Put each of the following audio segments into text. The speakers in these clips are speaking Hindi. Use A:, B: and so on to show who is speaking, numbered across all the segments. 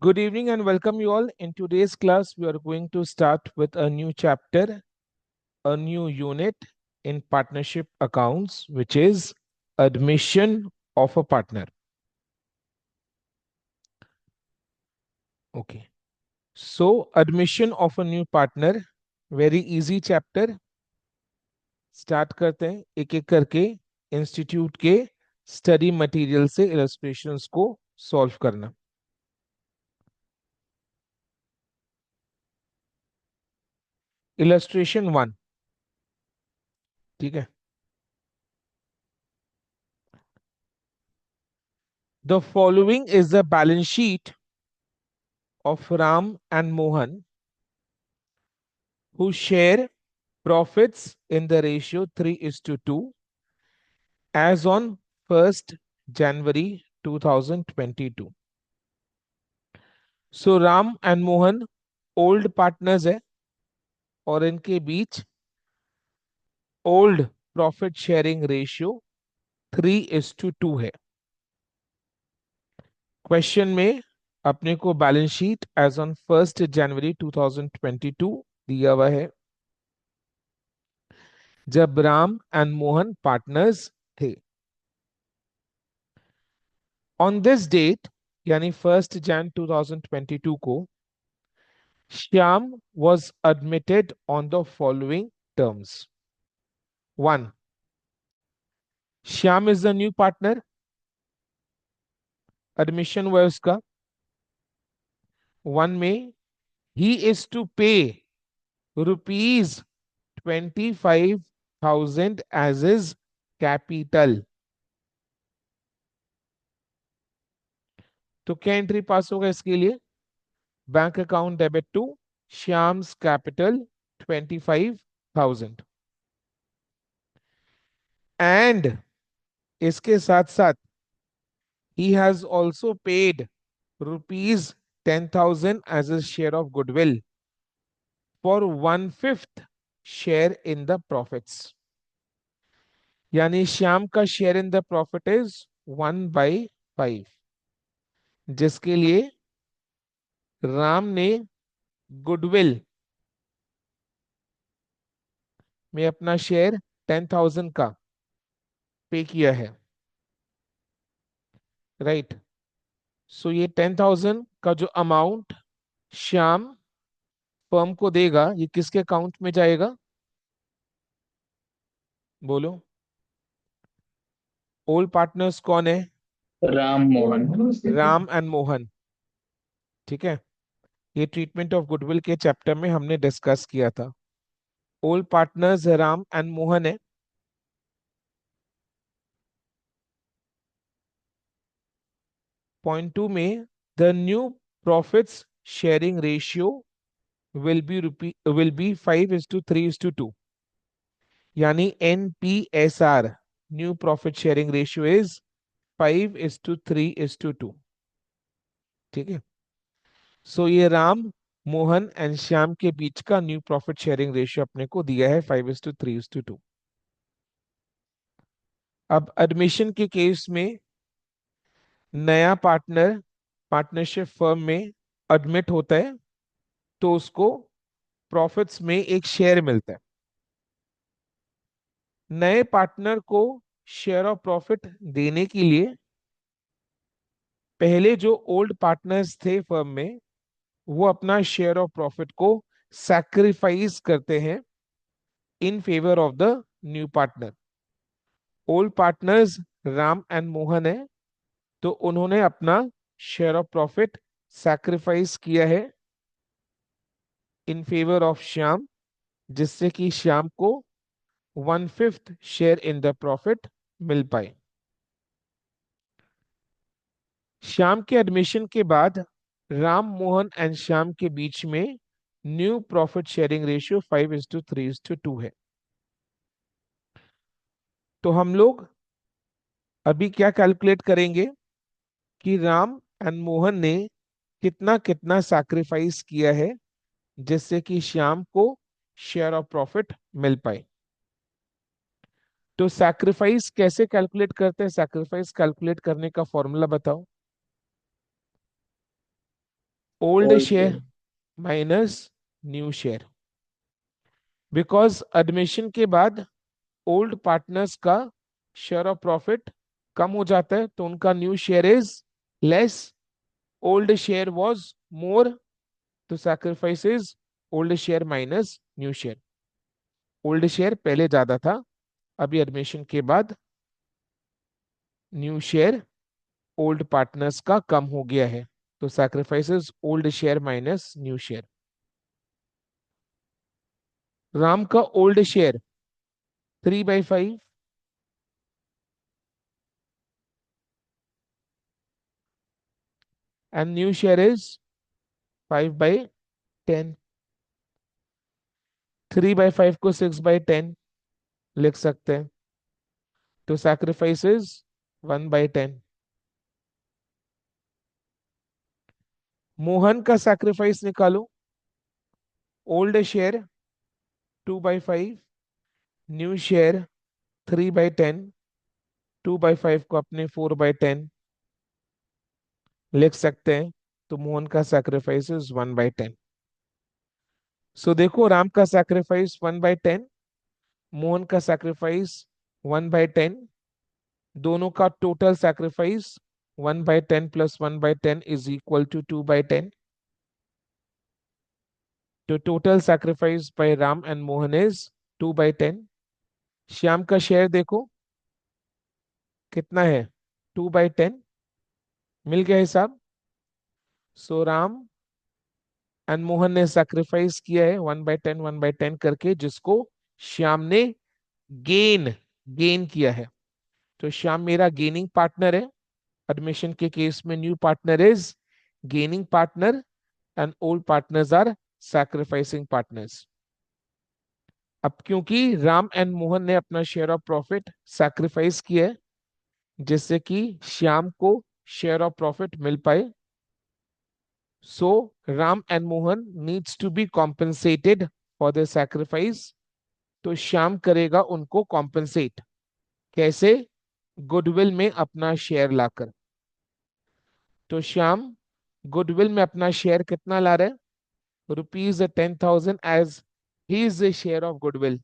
A: Good evening and welcome you all. In today's class, we are going to start with a new chapter, a new unit in partnership accounts, which is admission of a partner. Okay. So, admission of a new partner, very easy chapter. Start करते हैं एक एक करके इंस्टीट्यूट के स्टडी मटेरियल से इलस्ट्रेशंस को सॉल्व करना. Illustration one. ठीक है. The following is the balance sheet of Ram and Mohan, who share profits in the ratio 3:2 as on 1st January 2022. So Ram and Mohan old partners है और इनके बीच ओल्ड प्रॉफिट शेयरिंग रेशियो 3:2 है. क्वेश्चन में अपने को balance sheet as on 1st January 2022 दिया हुआ है जब राम एंड मोहन पार्टनर्स थे. ऑन दिस डेट यानी 1st Jan 2022 को Shyam was admitted on the following terms. 1. Shyam is the new partner. Admission हुआ है उसका. 1 में he is to pay ₹25,000 as his capital. तो क्या एंट्री पास होगा इसके लिए? Bank account debit to Shyam's capital 25,000 and इसके साथ साथ he has also paid rupees 10,000 as a share of goodwill for 1/5 share in the profits. यानी श्याम का share in the profit is 1/5, जिसके लिए राम ने गुडविल में अपना शेयर 10,000 का पे किया है. राइट. सो ये 10,000 का जो अमाउंट श्याम फर्म को देगा ये किसके अकाउंट में जाएगा? बोलो. ओल्ड पार्टनर्स कौन है?
B: राम मोहन।
A: राम एंड मोहन. ठीक है. ये ट्रीटमेंट ऑफ गुडविल के चैप्टर में हमने डिस्कस किया था. Old partners Ram and Mohan है. पॉइंट 2 में the new profits sharing ratio will be 5:3:2. यानी NPSR new profit sharing ratio is 5:3:2. ठीक है. सो ये राम मोहन एंड श्याम के बीच का न्यू प्रॉफिट शेयरिंग रेशियो अपने को दिया है 5:3:2. अब एडमिशन के केस में नया पार्टनर पार्टनरशिप फर्म में एडमिट होता है तो उसको प्रॉफिट्स में एक शेयर मिलता है. नए पार्टनर को शेयर ऑफ प्रॉफिट देने के लिए पहले जो ओल्ड पार्टनर्स थे फर्म में वो अपना शेयर ऑफ प्रॉफिट को सैक्रिफाइस करते हैं in favour of the new partner. Old partners Ram and Mohan है तो उन्होंने अपना शेयर ऑफ प्रॉफिट सैक्रिफाइस किया है इन फेवर ऑफ श्याम, जिससे कि श्याम को 1/5 शेयर इन द प्रॉफिट मिल पाए. श्याम के एडमिशन के बाद राम मोहन एंड श्याम के बीच में न्यू प्रॉफिट शेयरिंग रेशियो 5:3:2 है. तो हम लोग अभी क्या कैलकुलेट करेंगे कि राम एंड मोहन ने कितना कितना सैक्रिफाइस किया है जिससे कि श्याम को शेयर ऑफ प्रॉफिट मिल पाए. तो सैक्रिफाइस कैसे कैलकुलेट करते हैं? सैक्रिफाइस कैलकुलेट करने का फॉर्मूला बताओ. Old
B: old
A: share
B: share.
A: Minus new share. Because admission के बाद ओल्ड पार्टनर्स का शेयर ऑफ प्रॉफिट कम हो जाता है, तो उनका new share is less. Old share was more, तो sacrifice is old share minus new share. Old share पहले ज्यादा था, अभी एडमिशन के बाद न्यू शेयर ओल्ड पार्टनर्स का कम हो गया है, तो sacrifice is old share minus new share. Ram का old share 3/5 and new share is 5/10। 3/5 को 6/10 लिख सकते हैं, तो सैक्रिफाइस इज 1/10। मोहन का सैक्रिफाइस निकालो। Old share 2/5, new share 3/10। 2/5 को अपने 4/10 लिख सकते हैं, तो मोहन का सैक्रिफाइस इज 1/10। सो देखो, राम का सैक्रिफाइस 1/10, मोहन का सैक्रिफाइस 1/10, दोनों का total sacrifice 1/10 plus 1/10 is equal to 2/10। तो total sacrifice by Ram and Mohan is 2/10। Shyam का शेयर देखो कितना है, 2/10। मिल गया हिसाब। सो राम एंड मोहन ने सैक्रिफाइस किया है 1/10 1/10 करके, जिसको श्याम ने गेन गेन किया है। तो श्याम मेरा गेनिंग पार्टनर है। एडमिशन के केस में new partner is gaining partner and old partners are sacrificing partners. अब क्योंकि राम एंड मोहन ने अपना शेयर ऑफ प्रॉफिट सैक्रिफाइस किया है, जिससे कि श्याम को शेयर ऑफ प्रॉफिट मिल पाए, so Ram and Mohan needs to be compensated for the sacrifice. तो श्याम करेगा उनको कॉम्पेंसेट। कैसे? गुडविल में अपना शेयर लाकर। तो श्याम गुडविल में अपना शेयर कितना ला रहा है, ₹10,000 as his share of goodwill.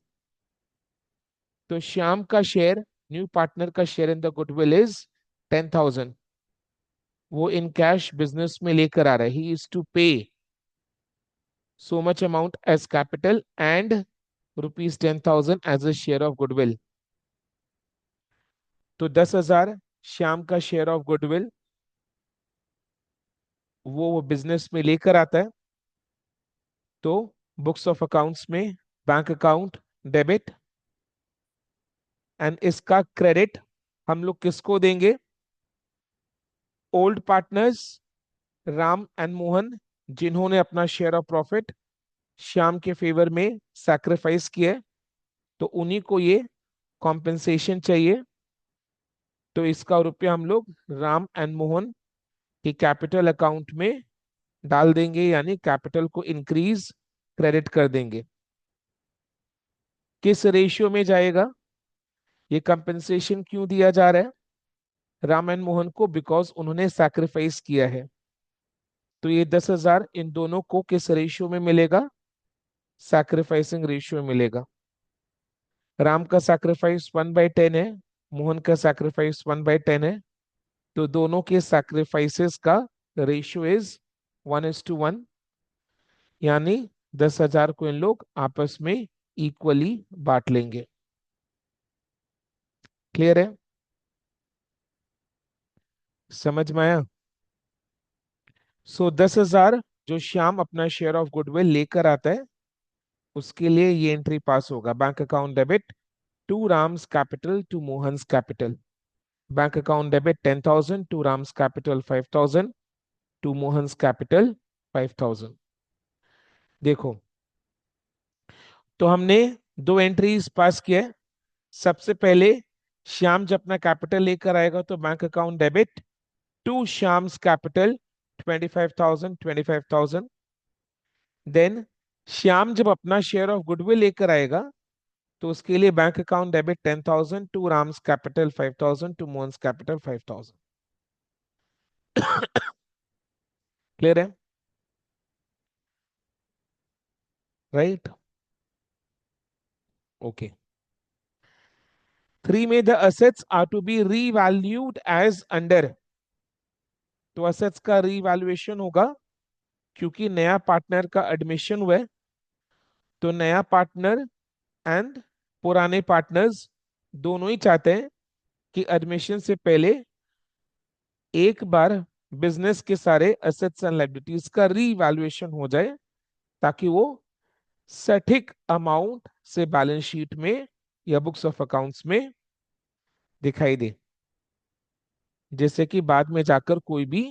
A: तो श्याम का शेयर, न्यू पार्टनर का share in the goodwill is 10,000। वो इन कैश बिजनेस में लेकर आ रहा है, ही इज टू पे so much amount as capital and ₹10,000 as a share of goodwill। तो 10,000 श्याम का शेयर ऑफ गुडविल वो बिजनेस में लेकर आता है, तो बुक्स ऑफ अकाउंट्स में बैंक अकाउंट डेबिट, एंड इसका क्रेडिट हम लोग किसको देंगे? Old partners Ram and Mohan, जिन्होंने अपना शेयर ऑफ प्रॉफिट श्याम के फेवर में सैक्रिफाइस किया है, तो उन्हीं को ये कॉम्पेंसेशन चाहिए। तो इसका रुपया हम लोग राम एंड मोहन के कैपिटल अकाउंट में डाल देंगे, यानी कैपिटल को इंक्रीज क्रेडिट कर देंगे। किस रेशियो में जाएगा? ये कंपेंसेशन क्यों दिया जा रहा है राम एंड मोहन को? बिकॉज उन्होंने सैक्रिफाइस किया है। तो ये 10,000 इन दोनों को किस रेशियो में मिलेगा? सैक्रिफाइसिंग रेशियो में मिलेगा। राम का सैक्रिफाइस 1/10 है, मोहन का सैक्रिफाइस 1/10 है, तो दोनों के सैक्रिफाइसेस का रेशियो इज 1:1, यानी 10,000 को इन लोग आपस में इक्वली बांट लेंगे। क्लियर है? समझ में आया? सो 10,000 जो श्याम अपना शेयर ऑफ गुडविल लेकर आता है, उसके लिए ये एंट्री पास होगा। Bank account debit to Ram's capital to Mohan's capital. Bank account debit 10,000 to Ram's capital 5,000 to Mohan's capital 5,000। देखो, तो हमने दो एंट्रीज पास किया है। सबसे पहले श्याम जब अपना कैपिटल लेकर आएगा, तो bank account debit to Shyam's capital 25,000 25,000। Then Shyam जब अपना शेयर ऑफ गुडविल लेकर आएगा, तो उसके लिए bank account debit 10,000 to Ram's capital 5,000 to Mohan's capital 5,000। Clear है? राइट। ओके। 3 में the assets are to be revalued as under. तो असेट्स का रीवैल्यूएशन होगा क्योंकि नया पार्टनर का एडमिशन हुआ है, तो नया पार्टनर एंड पुराने पार्टनर्स दोनों ही चाहते हैं कि एडमिशन से पहले एक बार बिजनेस के सारे एसेट्स एंड लायबिलिटीज का रीवैल्यूएशन हो जाए, ताकि वो सटीक अमाउंट से बैलेंस शीट में या बुक्स ऑफ अकाउंट्स में दिखाई दे, जैसे कि बाद में जाकर कोई भी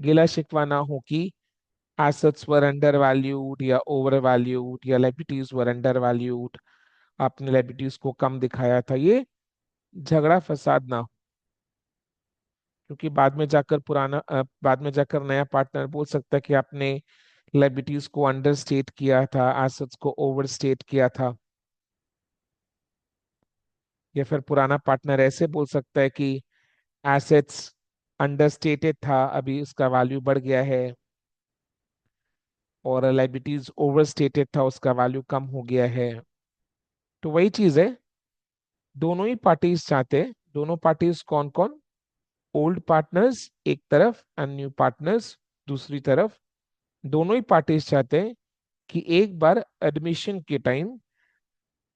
A: गिला शिकवा ना हो कि एसेट्स वर अंडर वैल्यूड या ओवर वैल्यूड या लायबिलिटीज वर अंडर वैल्यूड, आपने लायबिलिटीज को कम दिखाया था, ये झगड़ा फसाद ना हो। क्योंकि बाद में जाकर नया पार्टनर बोल सकता है कि आपने लायबिलिटीज को अंडर स्टेट किया था, एसेट्स को ओवर स्टेट किया था। या फिर पुराना पार्टनर ऐसे बोल सकता है कि एसेट्स अंडर स्टेटेड था, अभी इसका वैल्यू बढ़ गया है, और लायबिलिटीज ओवर स्टेटेड था, उसका वैल्यू कम हो गया है। तो वही चीज है, दोनों ही पार्टीज चाहते हैं, दोनों पार्टीज कौन कौन, ओल्ड पार्टनर्स एक तरफ एंड न्यू पार्टनर्स दूसरी तरफ, दोनों ही पार्टीज चाहते हैं कि एक बार एडमिशन के टाइम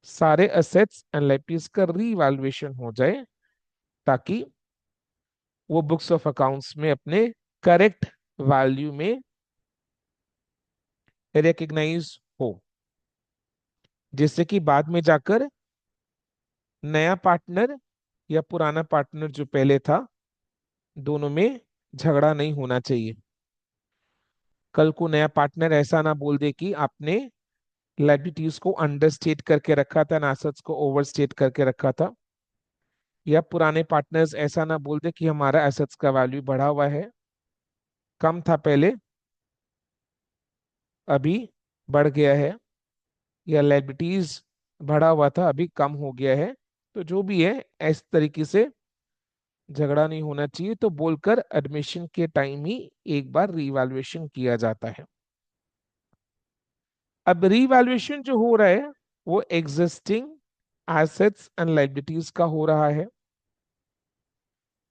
A: सारे असेट्स एंड लायबिलिटीज का रीवैल्यूएशन हो जाए, ताकि वो बुक्स ऑफ अकाउंट्स में अपने करेक्ट वैल्यू में रिकग्नाइज हो, जिससे कि बाद में जाकर नया पार्टनर या पुराना पार्टनर जो पहले था, दोनों में झगड़ा नहीं होना चाहिए। कल को नया पार्टनर ऐसा ना बोल दे कि आपने लायबिलिटीज को अंडरस्टेट करके रखा था ना एसेट्स को ओवरस्टेट करके रखा था, या पुराने पार्टनर्स ऐसा ना बोल दे कि हमारा एसेट्स का वैल्यू बढ़ा हुआ है, कम था पहले अभी बढ़ गया है, या लायबिलिटीज बढ़ा हुआ था अभी कम हो गया है। तो जो भी है, इस तरीके से झगड़ा नहीं होना चाहिए, तो बोलकर एडमिशन के टाइम ही एक बार रीवैल्यूएशन किया जाता है। अब रीवैल्यूएशन जो हो रहा है वो एग्जिस्टिंग एसेट्स एंड लायबिलिटीज का हो रहा है।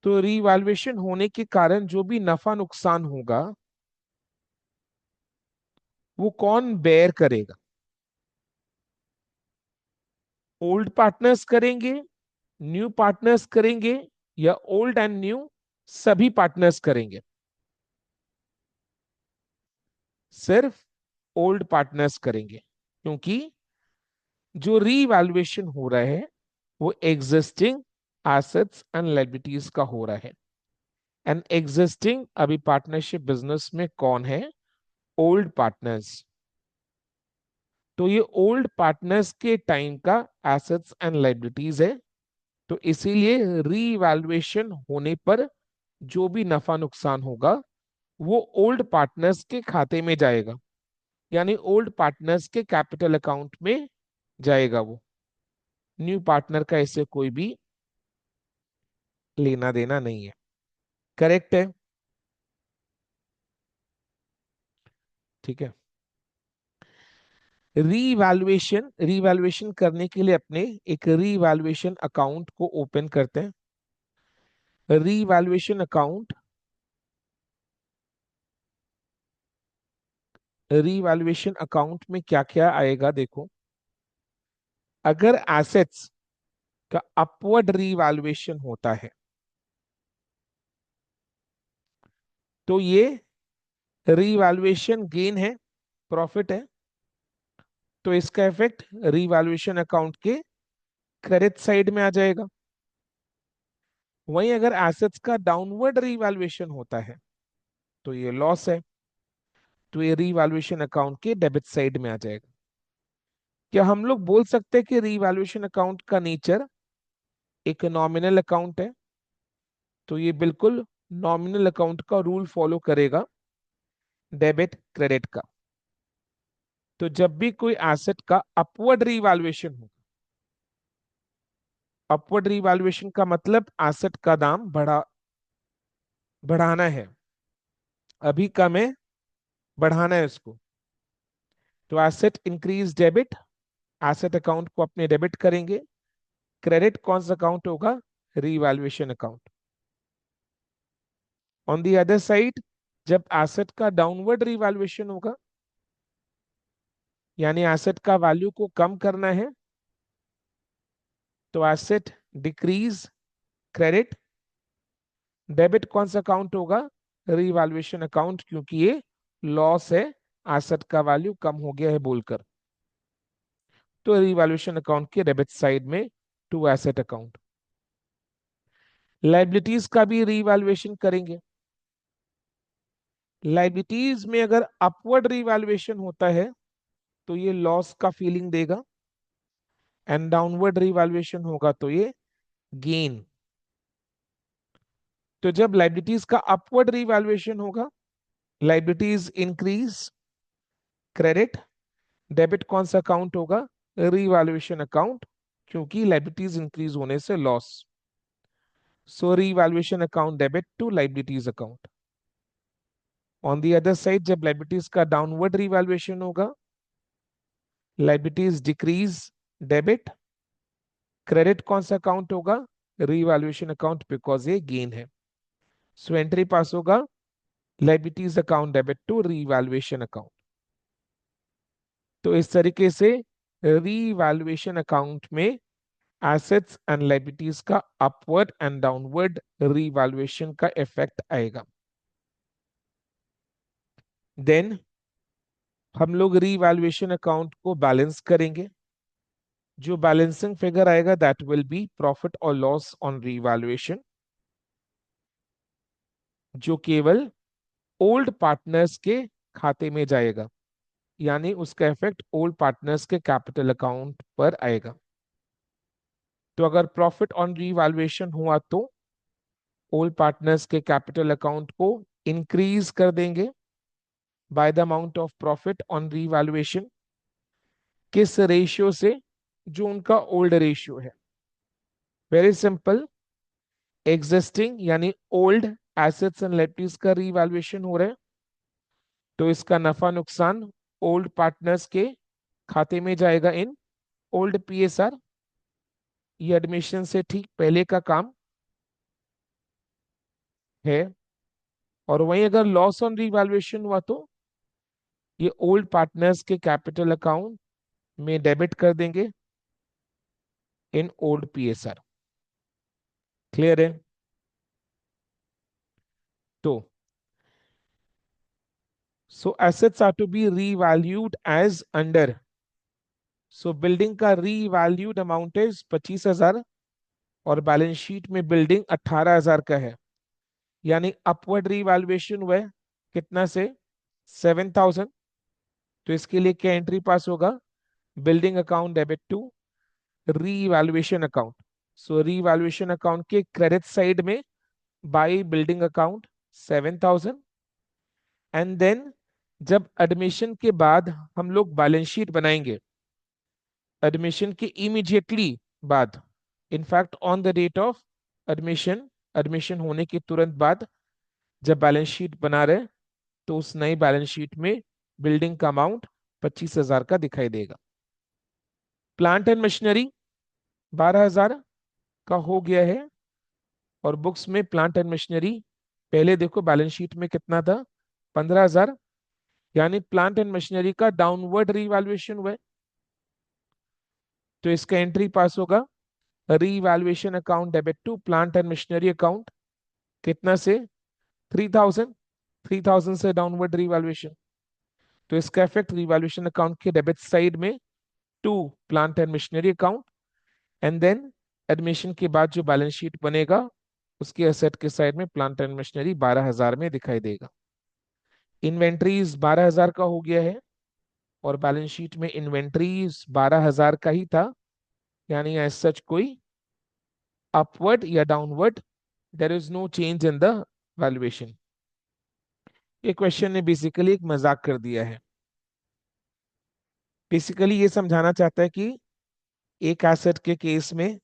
A: तो रीवैल्यूएशन होने के कारण जो भी नफा नुकसान होगा वो कौन बेयर करेगा, ओल्ड पार्टनर्स करेंगे, न्यू पार्टनर्स करेंगे, या ओल्ड एंड न्यू सभी पार्टनर्स करेंगे? सिर्फ ओल्ड पार्टनर्स करेंगे, क्योंकि जो रीवैल्यूएशन हो रहा है वो एग्जिस्टिंग एसेट्स एंड लायबिलिटीज का हो रहा है। एंड एग्जिस्टिंग अभी पार्टनरशिप बिजनेस में कौन है, ओल्ड पार्टनर्स। तो ये ओल्ड पार्टनर्स के टाइम का एसेट्स एंड लायबिलिटीज है। तो इसीलिए रीवैल्यूएशन होने पर जो भी नफा नुकसान होगा वो ओल्ड पार्टनर्स के खाते में जाएगा, यानी ओल्ड पार्टनर्स के कैपिटल अकाउंट में जाएगा वो। न्यू पार्टनर का इससे कोई भी लेना देना नहीं है। करेक्ट है? ठीक है। रीवैल्यूएशन रीवैल्यूएशन करने के लिए अपने एक रीवैल्यूएशन अकाउंट को ओपन करते हैं। रीवैल्यूएशन अकाउंट, रीवैल्यूएशन अकाउंट में क्या क्या आएगा देखो। अगर एसेट्स का अपवर्ड रीवैल्यूएशन होता है तो ये रीवैल्यूएशन गेन है, प्रॉफिट है, तो इसका इफेक्ट रीवैल्यूएशन अकाउंट के क्रेडिट साइड में आ जाएगा। वहीं अगर एसेट्स का डाउनवर्ड रीवैल्यूएशन होता है तो ये लॉस है, तो ये रीवैल्यूएशन अकाउंट के डेबिट साइड में आ जाएगा। क्या हम लोग बोल सकते हैं कि रीवैल्यूएशन अकाउंट का नेचर एक नॉमिनल अकाउंट है? तो ये बिल्कुल नॉमिनल अकाउंट का रूल फॉलो करेगा, डेबिट क्रेडिट का। तो जब भी कोई एसेट का अपवर्ड रीवैल्यूएशन हो, अपवर्ड रीवैल्यूएशन का मतलब एसेट का दाम बढ़ाना है, अभी कम है, बढ़ाना है उसको। तो asset increase debit, asset account को अपने डेबिट करेंगे। क्रेडिट कौन सा अकाउंट होगा? Revaluation account. On the other side, जब एसेट का डाउनवर्ड रीवैल्यूएशन होगा, यानी एसेट का वैल्यू को कम करना है, तो एसेट डिक्रीज क्रेडिट। डेबिट कौन सा अकाउंट होगा? रीवैल्यूएशन अकाउंट, क्योंकि ये लॉस है, एसेट का वैल्यू कम हो गया है बोलकर। तो रीवैल्यूएशन अकाउंट के डेबिट साइड में टू एसेट अकाउंट। लाइबिलिटीज का भी रीवैल्यूएशन करेंगे। लाइबिलिटीज में अगर अपवर्ड रीवैल्यूएशन होता है तो ये लॉस का फीलिंग देगा, एंड डाउनवर्ड रीवैल्यूएशन होगा तो ये गेन। तो जब लाइबिलिटीज का अपवर्ड रीवैल्यूएशन होगा, लाइबिलिटीज इंक्रीज क्रेडिट। डेबिट कौन सा अकाउंट होगा? रीवैल्यूएशन अकाउंट, क्योंकि लाइबिलिटीज इंक्रीज होने से loss. So revaluation account debit to liabilities account. On the other side, जब लाइबिलिटीज का डाउनवर्ड रीवैल्यूएशन होगा, लाइबिलिटीज डिक्रीज डेबिट। क्रेडिट कौन सा अकाउंट होगा? रीवैल्यूएशन अकाउंट, बिकॉज ये गेन है। सो एंट्री पास होगा liabilities account debit to revaluation account. तो इस तरीके से रीवैल्यूएशन अकाउंट में एसेट्स एंड लाइबिलिटीज का अपवर्ड एंड डाउनवर्ड रीवैल्यूएशन का इफेक्ट आएगा। देन हम लोग रीवैल्यूएशन अकाउंट को बैलेंस करेंगे। जो बैलेंसिंग फिगर आएगा दैट विल बी प्रॉफिट और लॉस ऑन रीवैल्यूएशन, जो केवल ओल्ड पार्टनर्स के खाते में जाएगा, यानी उसका इफेक्ट ओल्ड पार्टनर्स के कैपिटल अकाउंट पर आएगा। तो अगर प्रॉफिट ऑन रीवैल्यूएशन हुआ तो ओल्ड पार्टनर्स के कैपिटल अकाउंट को इंक्रीज कर देंगे by the amount of profit on revaluation. किस रेशियो से? जो उनका ओल्ड रेशियो है। वेरी सिंपल, एग्जिस्टिंग यानी ओल्ड एसेट्स एंड लायबिलिटीज का रीवैल्यूएशन हो रहा है, तो इसका नफा नुकसान ओल्ड पार्टनर्स के खाते में जाएगा इन ओल्ड पीएसआर। ये एडमिशन से ठीक पहले का काम है। और वहीं अगर लॉस ऑन रीवैल्यूएशन हुआ तो ये ओल्ड पार्टनर्स के कैपिटल अकाउंट में डेबिट कर देंगे इन ओल्ड पीएसआर। क्लियर है? तो so assets are to be revalued as under. So building का रीवैल्यूड अमाउंट है 25,000 और बैलेंस शीट में बिल्डिंग 18,000 का है, यानी अपवर्ड रीवैल्यूएशन हुआ है कितना से? 7,000। तो इसके लिए क्या एंट्री पास होगा? Building account debit to revaluation account. So revaluation account के क्रेडिट साइड में by building account 7,000। And then जब एडमिशन के बाद हम लोग बैलेंस शीट बनाएंगे, एडमिशन के इमीडिएटली बाद, in fact on the date of admission, admission होने के तुरंत बाद जब बैलेंस शीट बना रहे, तो उस नई बैलेंस शीट में बिल्डिंग का अमाउंट 25,000 का दिखाई देगा। प्लांट एंड मशीनरी 12,000 का हो गया है, और बुक्स में प्लांट एंड मशीनरी पहले देखो बैलेंस शीट में कितना था? 15,000। यानी प्लांट एंड मशीनरी का डाउनवर्ड रीवैल्यूएशन हुआ है, तो इसका एंट्री पास होगा revaluation account debit to plant and machinery account. कितना से? 3,000। 3,000 से डाउनवर्ड रीवैल्यूएशन, तो इसका इफेक्ट रिवैल्यूएशन अकाउंट के डेबिट साइड में to plant and machinery account. And then admission के बाद जो बैलेंस शीट बनेगा उसके एसेट के साइड में प्लांट एंड मशीनरी 12,000 में दिखाई देगा। इन्वेंट्रीज 12,000 का हो गया है, और बैलेंस शीट में इन्वेंट्रीज 12,000 का ही था, यानी एज सच कोई अपवर्ड या downward there is no change in the valuation. ये क्वेश्चन ने बेसिकली एक मजाक कर दिया है। बेसिकली ये समझाना चाहता है कि एक एसेट के केस में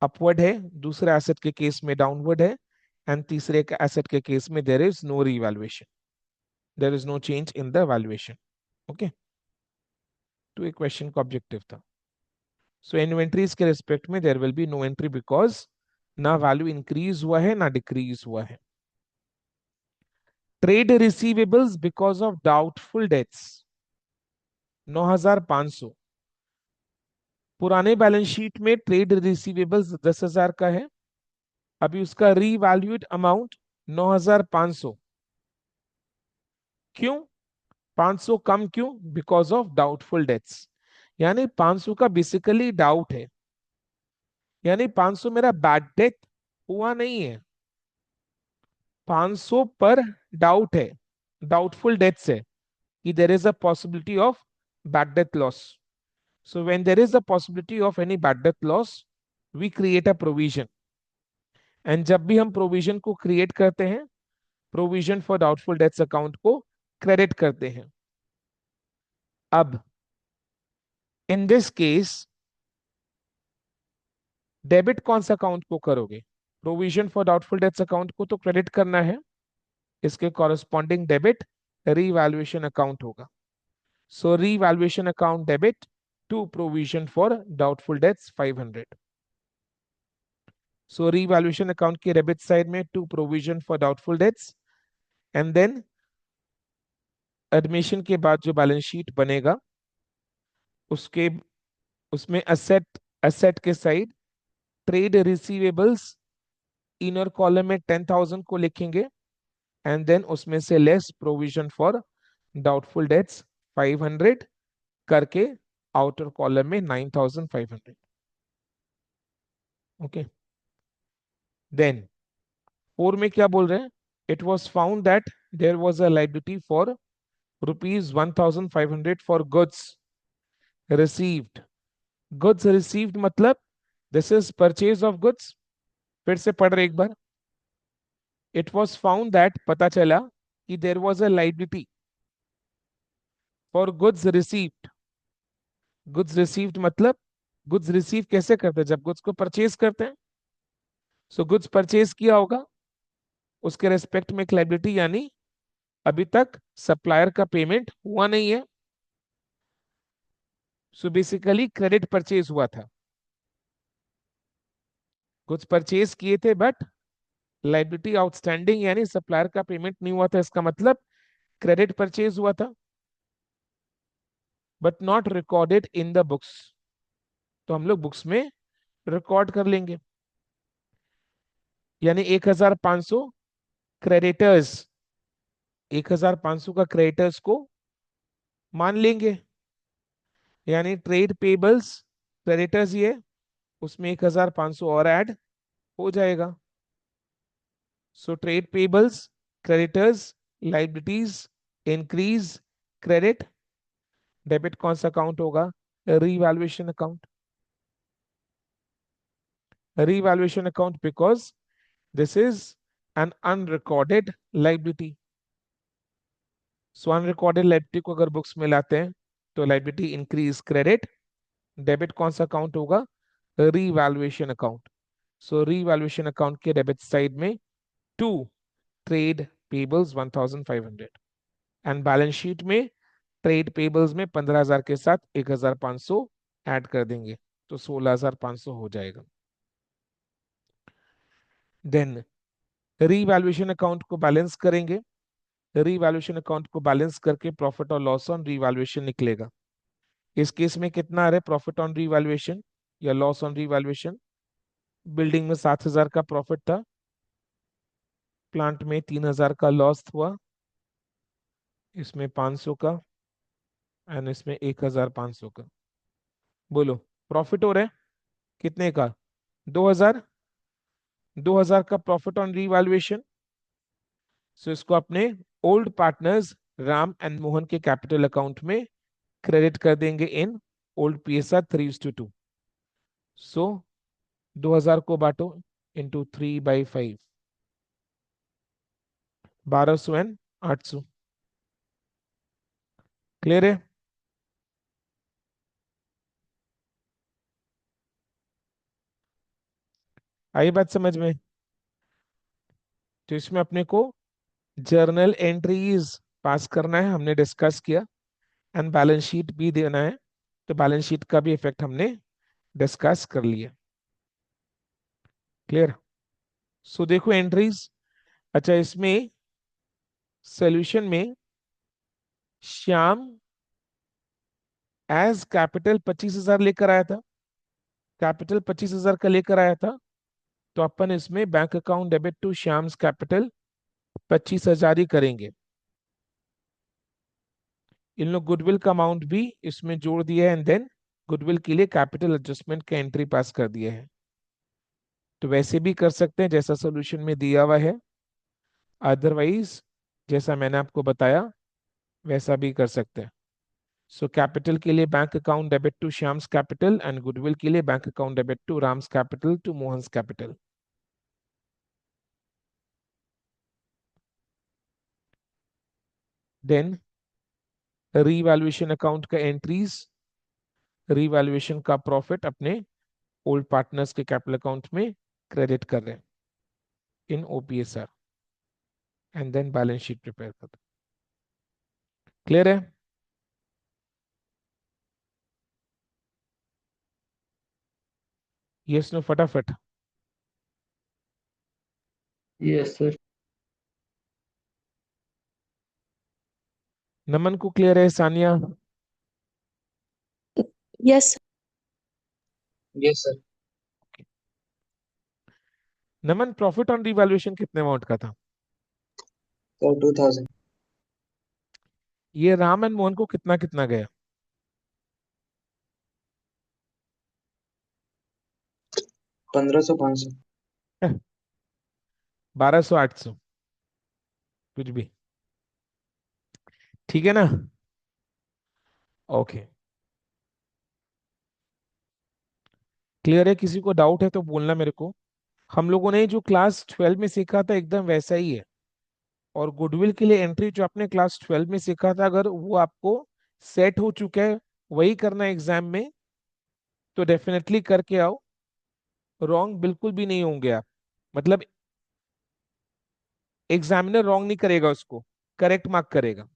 A: अपवर्ड है, दूसरे एसेट के केस में डाउनवर्ड है, एंड तीसरे एसेट के केस में there is no revaluation, there is no change in the valuation. Okay. तो एक क्वेश्चन का ऑब्जेक्टिव था। सो इन्वेंट्रीज के रिस्पेक्ट में there will be no entry because ना वैल्यू इंक्रीज हुआ है ना डिक्रीज हुआ है। Trade receivables because of doubtful debts 9,500। पुराने बैलेंस शीट में ट्रेड रिसीवेबल्स 10,000 का है, अभी उसका रीवैल्यूड अमाउंट 9,500। क्यों 500 कम क्यों? Because of doubtful dates. यानी 500 का बेसिकली डाउट है, यानी 500 मेरा बैड डेट हुआ नहीं है, 500 पर डाउट है, डाउटफुल डेट्स है कि there is a possibility of bad debt loss. So when there is a possibility of any bad debt loss we create a provision. And जब भी हम प्रोविजन को क्रिएट करते हैं, provision for doubtful debts account को क्रेडिट करते हैं। अब इन दिस केस डेबिट कौन सा अकाउंट को करोगे? Provision for doubtful debts account को तो क्रेडिट करना है, इसके कॉरेस्पॉन्डिंग डेबिट रीवैल्यूएशन अकाउंट होगा। So revaluation account debit to provision for doubtful debts 500। So revaluation account के डेबिट साइड में to provision for doubtful debts, and then admission के बाद जो बैलेंस शीट बनेगा उसके उसमें असेट असेट के side trade receivables inner column में 10,000 को लिखेंगे, एंड देन उसमें से less provision for doubtful debts 500 करके आउटर कॉलम में 9,500। ओके, देन 4 में क्या बोल रहे हैं? It was found that there was a liability for ₹1,500 for goods received. Goods received मतलब this is purchase of goods. फिर से पढ़ रहे एक बार। इट वॉज फाउंड दैट पता चला कि there was a liability for goods received. Goods received मतलब गुड्स रिसीव कैसे करते हैं? जब गुड्स को परचेज करते हैं। सो गुड्स परचेज किया होगा, उसके रेस्पेक्ट में एक लाइबिलिटी, यानी अभी तक सप्लायर का पेमेंट हुआ नहीं है। सो बेसिकली क्रेडिट परचेज हुआ था, गुड्स परचेज किए थे बट लाइबिलिटी आउटस्टैंडिंग यानी सप्लायर का पेमेंट नहीं हुआ था, इसका मतलब क्रेडिट परचेज हुआ था but not recorded in the books. तो हम लोग बुक्स में रिकॉर्ड कर लेंगे, यानी 1,500 क्रेडिटर्स, 1,500 का क्रेडिटर्स को मान लेंगे, यानी ट्रेड पेबल्स क्रेडिटर्स ये, उसमें 1,500 और ऐड हो जाएगा। So trade payables creditors liabilities increase credit, debit कौन सा अकाउंट होगा? Revaluation account. Revaluation account because this is an unrecorded liability. So unrecorded liability को अगर बुक्स में लाते हैं तो लाइबिलिटी इंक्रीज क्रेडिट, डेबिट कौन सा अकाउंट होगा? Revaluation account. So revaluation account के डेबिट साइड में to trade payables 1,500, and balance sheet में ट्रेड पेबल्स में 15,000 के साथ 1,500 ऐड कर देंगे तो 16,500 हो जाएगा। देन रीवैल्यूएशन अकाउंट को बैलेंस करेंगे, रीवैल्यूएशन अकाउंट को बैलेंस करके प्रॉफिट और लॉस ऑन रीवैल्यूएशन निकलेगा। इस केस में कितना आ रहा है प्रॉफिट ऑन रीवैल्यूएशन या लॉस ऑन रीवैल्यूएशन? बिल्डिंग में 7,000 का प्रॉफिट था, प्लांट में 3,000 का लॉस हुआ, इसमें 500 का एंड इसमें 1,500 का। बोलो प्रॉफिट हो रहा है कितने का? 2,000। 2,000 का प्रॉफिट ऑन रीवैल्यूएशन। सो इसको अपने old partners Ram and Mohan के कैपिटल अकाउंट में क्रेडिट कर देंगे इन ओल्ड पीएसआर 3:2। सो 2,000 को बांटो इंटू 3/5, 1,200 एंड 800। क्लियर है? आई बात समझ में? तो इसमें अपने को जर्नल एंट्रीज पास करना है, हमने डिस्कस किया, एंड बैलेंस शीट भी देना है। तो बैलेंस शीट का भी इफेक्ट हमने डिस्कस कर लिया। क्लियर? सो देखो एंट्रीज। अच्छा, इसमें सॉल्यूशन में श्याम एज कैपिटल 25,000 लेकर आया था, कैपिटल 25,000 का लेकर आया था। तो अपन इसमें bank account debit to Shyam's capital 25,000 ही करेंगे। इन लोग गुडविल का अमाउंट भी इसमें जोड़ दिया है एंड देन गुडविल के लिए कैपिटल एडजस्टमेंट का एंट्री पास कर दिया है। तो वैसे भी कर सकते हैं जैसा सोल्यूशन में दिया हुआ है, अदरवाइज जैसा मैंने आपको बताया वैसा भी कर सकते हैं। सो कैपिटल के लिए bank account debit to Shyam's capital and goodwill के लिए bank account debit to Ram's capital to Mohan's capital. Then revaluation account का एंट्रीज, रीवैल्यूएशन का प्रॉफिट अपने ओल्ड पार्टनर्स के कैपिटल अकाउंट में क्रेडिट कर रहे हैं in OPSR and then balance sheet prepare कर। क्लियर है? यस नो फटाफट।
B: Yes sir.
A: नमन को क्लियर है? Sania?
C: Yes.
B: Yes sir.
A: Naman, profit on revaluation कितने अमाउंट का था?
B: सर 2000।
A: ये राम एंड मोहन को कितना कितना गया?
B: 1500 500।
A: 1200 800 कुछ भी, ठीक है ना? ओके, क्लियर है? किसी को डाउट है तो बोलना मेरे को। हम लोगों ने जो क्लास 12 में सीखा था एकदम वैसा ही है। और गुडविल के लिए एंट्री जो आपने क्लास 12 में सीखा था, अगर वो आपको सेट हो चुका है वही करना एग्जाम में, तो डेफिनेटली करके आओ। रॉन्ग बिल्कुल भी नहीं होंगे आप, मतलब एग्जामिनर रॉन्ग नहीं करेगा, उसको करेक्ट मार्क करेगा।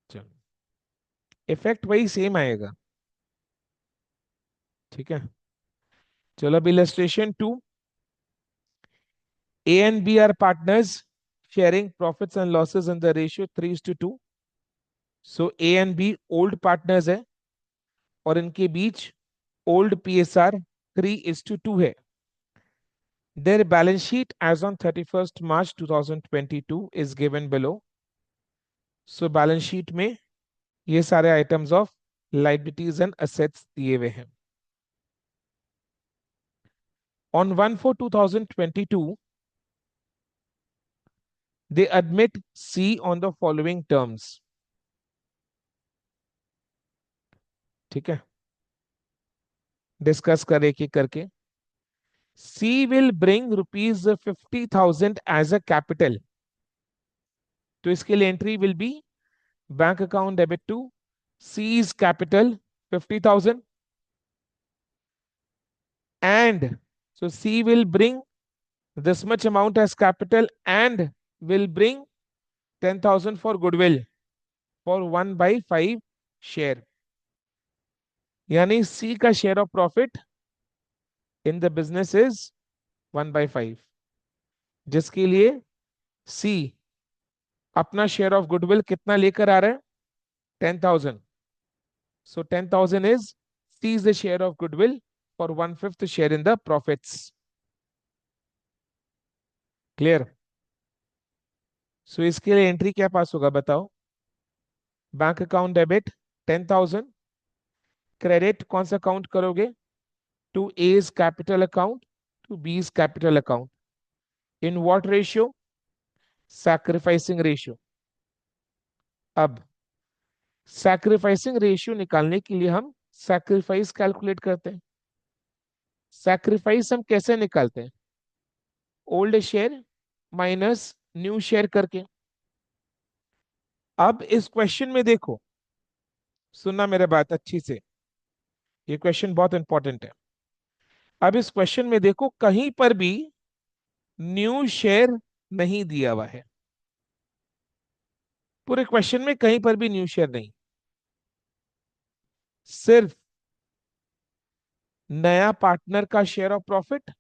A: चलो, इफेक्ट वही सेम आएगा। ठीक है, चलो अब illustration 2। A and B are partners sharing profits and losses in the ratio 3:2. So A and B old partners है और इनके बीच old PSR 3:2 है। Their balance sheet as on 31st March 2022 is given below. So balance sheet में ये सारे items of liabilities and assets दिए हुए हैं। On 1/4/2022, they admit C on the following terms। ठीक है, डिस्कस कर एक एक करके। C will bring rupees 50,000 as a capital। तो इसके लिए entry will be bank account debit to C's capital 50,000 and so C will bring this much amount as capital and will bring 10,000 for goodwill for 1/5 share। यानी C का share of profit in the business is 1/5, जिसके लिए C अपना शेयर ऑफ गुडविल कितना लेकर आ रहा है? 10,000। So 10,000 is C's the share of goodwill for 1/5 share in the profits। Clear? So इसके लिए एंट्री क्या पास होगा बताओ? बैंक अकाउंट डेबिट 10,000, क्रेडिट कौन सा अकाउंट करोगे? To A's capital account to B's capital account. In what ratio? Sacrificing ratio. अब सैक्रिफाइसिंग रेशियो निकालने के लिए हम सैक्रिफाइस कैलकुलेट करते हैं। सैक्रिफाइस हम कैसे निकालते हैं? Old share minus new share करके। अब इस क्वेश्चन में देखो, सुनना मेरे बात अच्छी से, ये क्वेश्चन बहुत इंपॉर्टेंट है। अब इस क्वेश्चन में देखो, कहीं पर भी न्यू शेयर नहीं दिया हुआ है। पूरे क्वेश्चन में कहीं पर भी न्यू शेयर नहीं, सिर्फ नया पार्टनर का शेयर ऑफ प्रॉफिट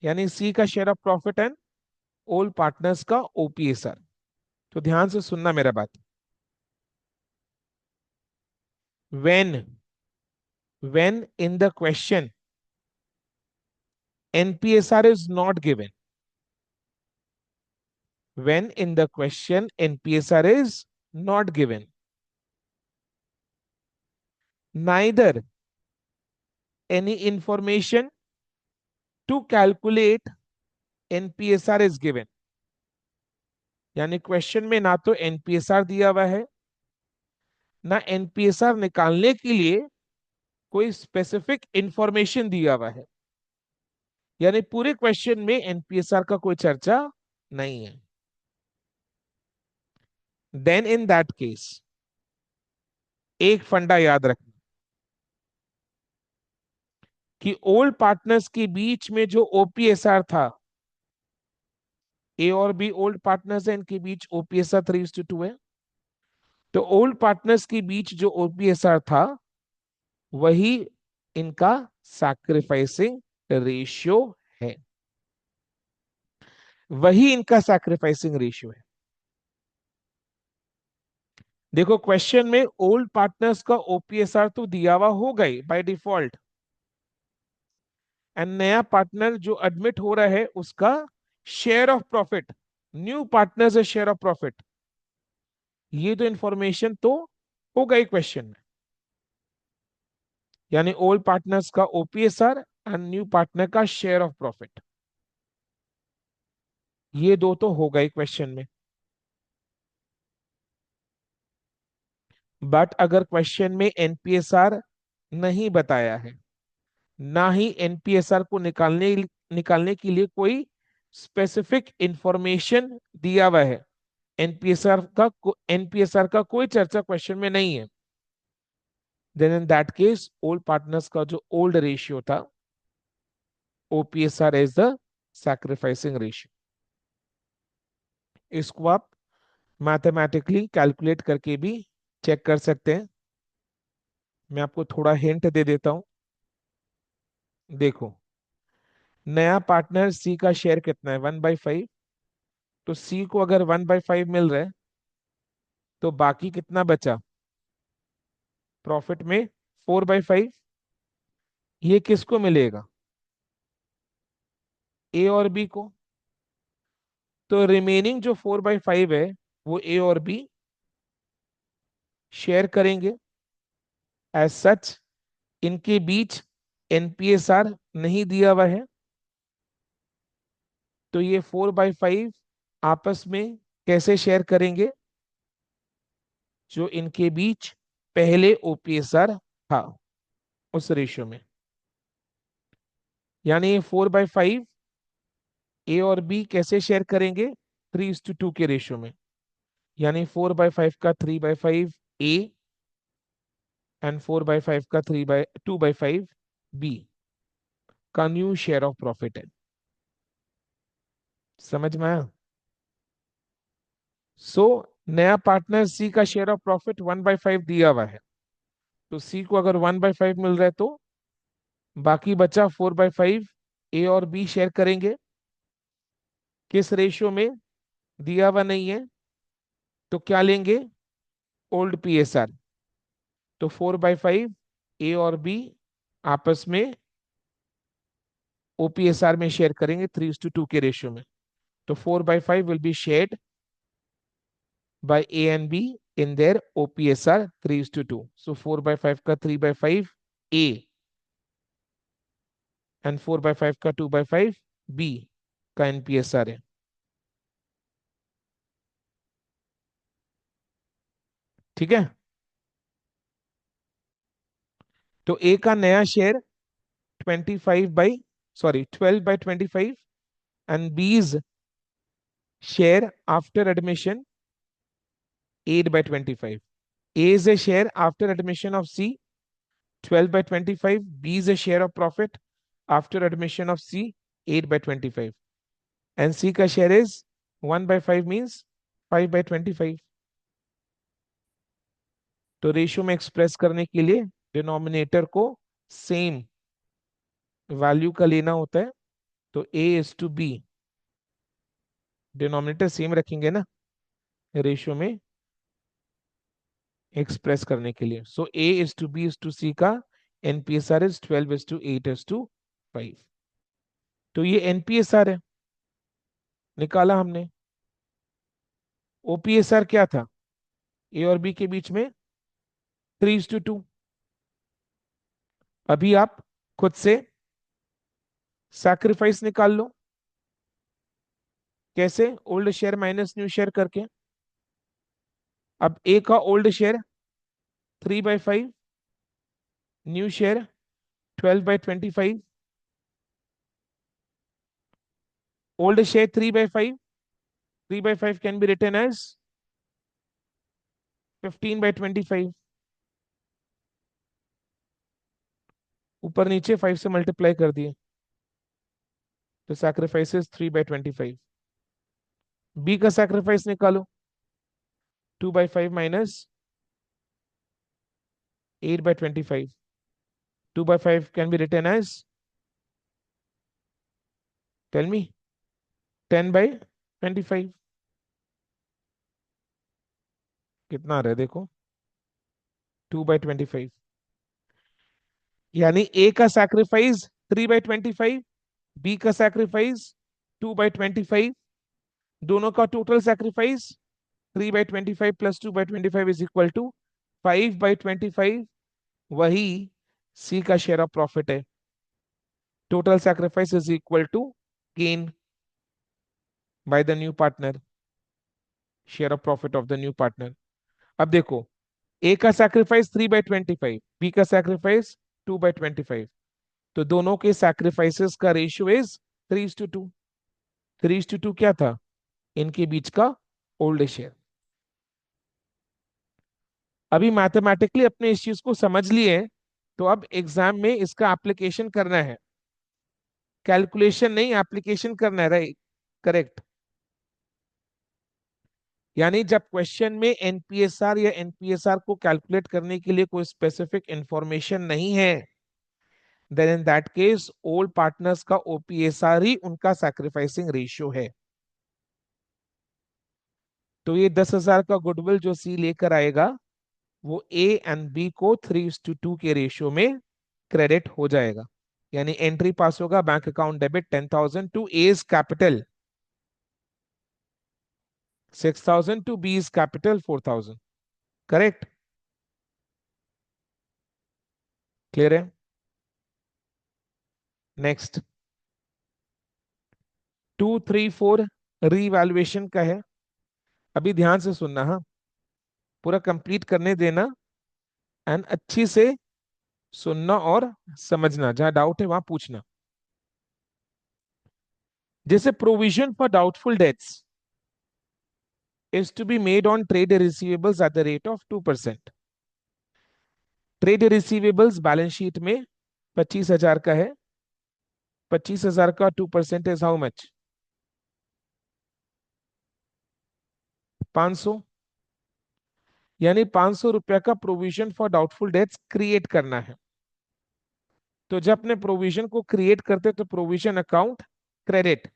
A: यानी सी का share of profit and old partners का ओपीएसआर। तो ध्यान से सुनना मेरा बात। when when in the question NPSR is not given, when in the question NPSR is not given, neither any information to calculate NPSR is given, यानी क्वेश्चन में ना तो एनपीएसआर दिया हुआ है ना एनपीएसआर निकालने के लिए कोई स्पेसिफिक इंफॉर्मेशन दिया हुआ है, यानी पूरे क्वेश्चन में एनपीएसआर का कोई चर्चा नहीं है। देन इन दैट केस एक फंडा याद रखना कि ओल्ड पार्टनर्स के बीच में जो ओपीएसआर था, ए और बी ओल्ड पार्टनर्स है, इनके बीच ओपीएसआर 3:2 है। तो ओल्ड पार्टनर्स के बीच जो ओपीएसआर था वही इनका सैक्रिफाइसिंग रेशियो है, वही इनका सैक्रिफाइसिंग रेशियो है। देखो क्वेश्चन में ओल्ड पार्टनर्स का ओपीएसआर तो दिया हुआ होगा ही बाय डिफॉल्ट, एंड नया पार्टनर जो एडमिट हो रहा है उसका share of profit, new partners है शेयर ऑफ प्रॉफिट, ये तो इंफॉर्मेशन तो होगा ही क्वेश्चन में, यानी ओल्ड पार्टनर्स का ओपीएसआर एंड न्यू पार्टनर का शेयर ऑफ प्रॉफिट, ये दो तो होगा ही क्वेश्चन में। बट अगर क्वेश्चन में एनपीएसआर नहीं बताया है, ना ही एनपीएसआर को निकालने निकालने के लिए कोई स्पेसिफिक इंफॉर्मेशन दिया हुआ है, एनपीएसआर का कोई चर्चा क्वेश्चन में नहीं है, then in that case old partners का जो ओल्ड रेशियो था OPSR is the sacrificing ratio. इसको आप मैथमेटिकली कैलकुलेट करके भी चेक कर सकते हैं। मैं आपको थोड़ा हिंट दे देता हूं। देखो नया पार्टनर सी का शेयर कितना है 1/5, तो सी को अगर 1/5 मिल रहा है तो बाकी कितना बचा प्रॉफिट में 4/5, ये किसको मिलेगा ए और बी को। तो रिमेनिंग जो 4/5 है वो ए और बी शेयर करेंगे। एज सच इनके बीच एनपीएसआर नहीं दिया हुआ है, तो ये 4/5 आपस में कैसे शेयर करेंगे, जो इनके बीच पहले ओपीएसआर था उस रेशियो में, यानी ये 4/5 ए और बी कैसे शेयर करेंगे 3:2 के रेशियो में, यानी 4/5 का 3/5 ए एंड 4/5 का 2/5 बी का न्यू शेयर ऑफ प्रॉफिट है। समझ में आया। सो नया पार्टनर सी का शेयर ऑफ प्रॉफिट 1/5 दिया हुआ है, तो सी को अगर 1/5 मिल रहा है तो बाकी बचा 4/5 ए और बी शेयर करेंगे। किस रेशियो में दिया हुआ नहीं है, तो क्या लेंगे ओल्ड पीएसआर, तो 4/5 ए और बी आपस में ओपीएसआर में शेयर करेंगे 3:2 के रेशियो में, तो 4/5 will be shared by A and B in their OPSR 3:2, so 4/5 का 3/5 ए एंड 4/5 का 2/5 बी का एनपीएसआर है। ठीक है, तो ए का नया share 12/25 and B's share after admission 8/25. A is a share after admission of C 12/25. B is a share of profit after admission of C 8/25. And C का share is 1/5 means 5/25। तो रेशियो में एक्सप्रेस करने के लिए डिनोमिनेटर को सेम वैल्यू का लेना होता है। तो A/B, डिनोमिनेटर सेम रखेंगे ना रेशियो में एक्सप्रेस करने के लिए। सो A/B/C का NPSR इज 12:8:5। तो ये NPSR है, निकाला हमने। OPSR क्या था A और B के बीच में? 3:2। अभी आप खुद से सैक्रिफाइस निकाल लो। कैसे? Old share minus new share करके। अब ए का old share 3/5, new share 12/25। Old share 3/5, 3/5 can be written as 15/25। ऊपर नीचे 5 से मल्टीप्लाई कर दिए तो सैक्रिफाइस 3/25। बी का सैक्रिफाइस निकालो, 2/5 minus 8/25। 2/5 can be written as, tell me, 10/25। कितना आ रहा है देखो, 2/25। यानी ए का सैक्रिफाइस 3/25, बी का सैक्रिफाइस 2/25, दोनों का total sacrifice 3/25 plus 2/25 is equal to 5/25। वही सी का शेयर ऑफ प्रॉफिट है। Total sacrifice is equal to gain by the new partner, share of profit of the new partner. अब देखो, ए का सैक्रिफाइस 3/25, बी का सैक्रिफाइस 2/25। तो दोनों के सैक्रिफाइसेस का रेशियो इज 3:2। 3:2 क्या था? इनके बीच का ओल्ड शेयर। अभी मैथमेटिकली अपने इस चीज को समझ लिए, तो अब एग्जाम में इसका एप्लीकेशन करना है। कैलकुलेशन नहीं, एप्लीकेशन करना है, राइट? करेक्ट। यानी जब क्वेश्चन में एनपीएसआर या एनपीएसआर को कैलकुलेट करने के लिए कोई स्पेसिफिक इंफॉर्मेशन नहीं है, then in that case old partners का ओपीएसआर ही उनका सैक्रिफाइसिंग रेशियो है। तो ये 10,000 का गुडविल जो सी लेकर आएगा, वो ए एंड बी को 3:2 के रेशियो में क्रेडिट हो जाएगा। यानी एंट्री पास होगा, bank account debit 10,000 to A's capital 6,000 to B's capital 4,000। Correct? Clear है? नेक्स्ट 2, 3, 4 रीवैल्यूएशन का है। अभी ध्यान से सुनना, हाँ, पूरा कंप्लीट करने देना एंड अच्छी से सुनना और समझना, जहां डाउट है वहां पूछना। जैसे provision for doubtful dates is to be made on trade receivables at the rate of 2%। Trade receivables balance sheet में 25,000 का है। 25,000 का 2% इज हाउ मच? 500। यानी 500 रुपया का provision for doubtful dates create करना है। तो जब अपने प्रोविजन को क्रिएट करते तो प्रोविजन अकाउंट क्रेडिट,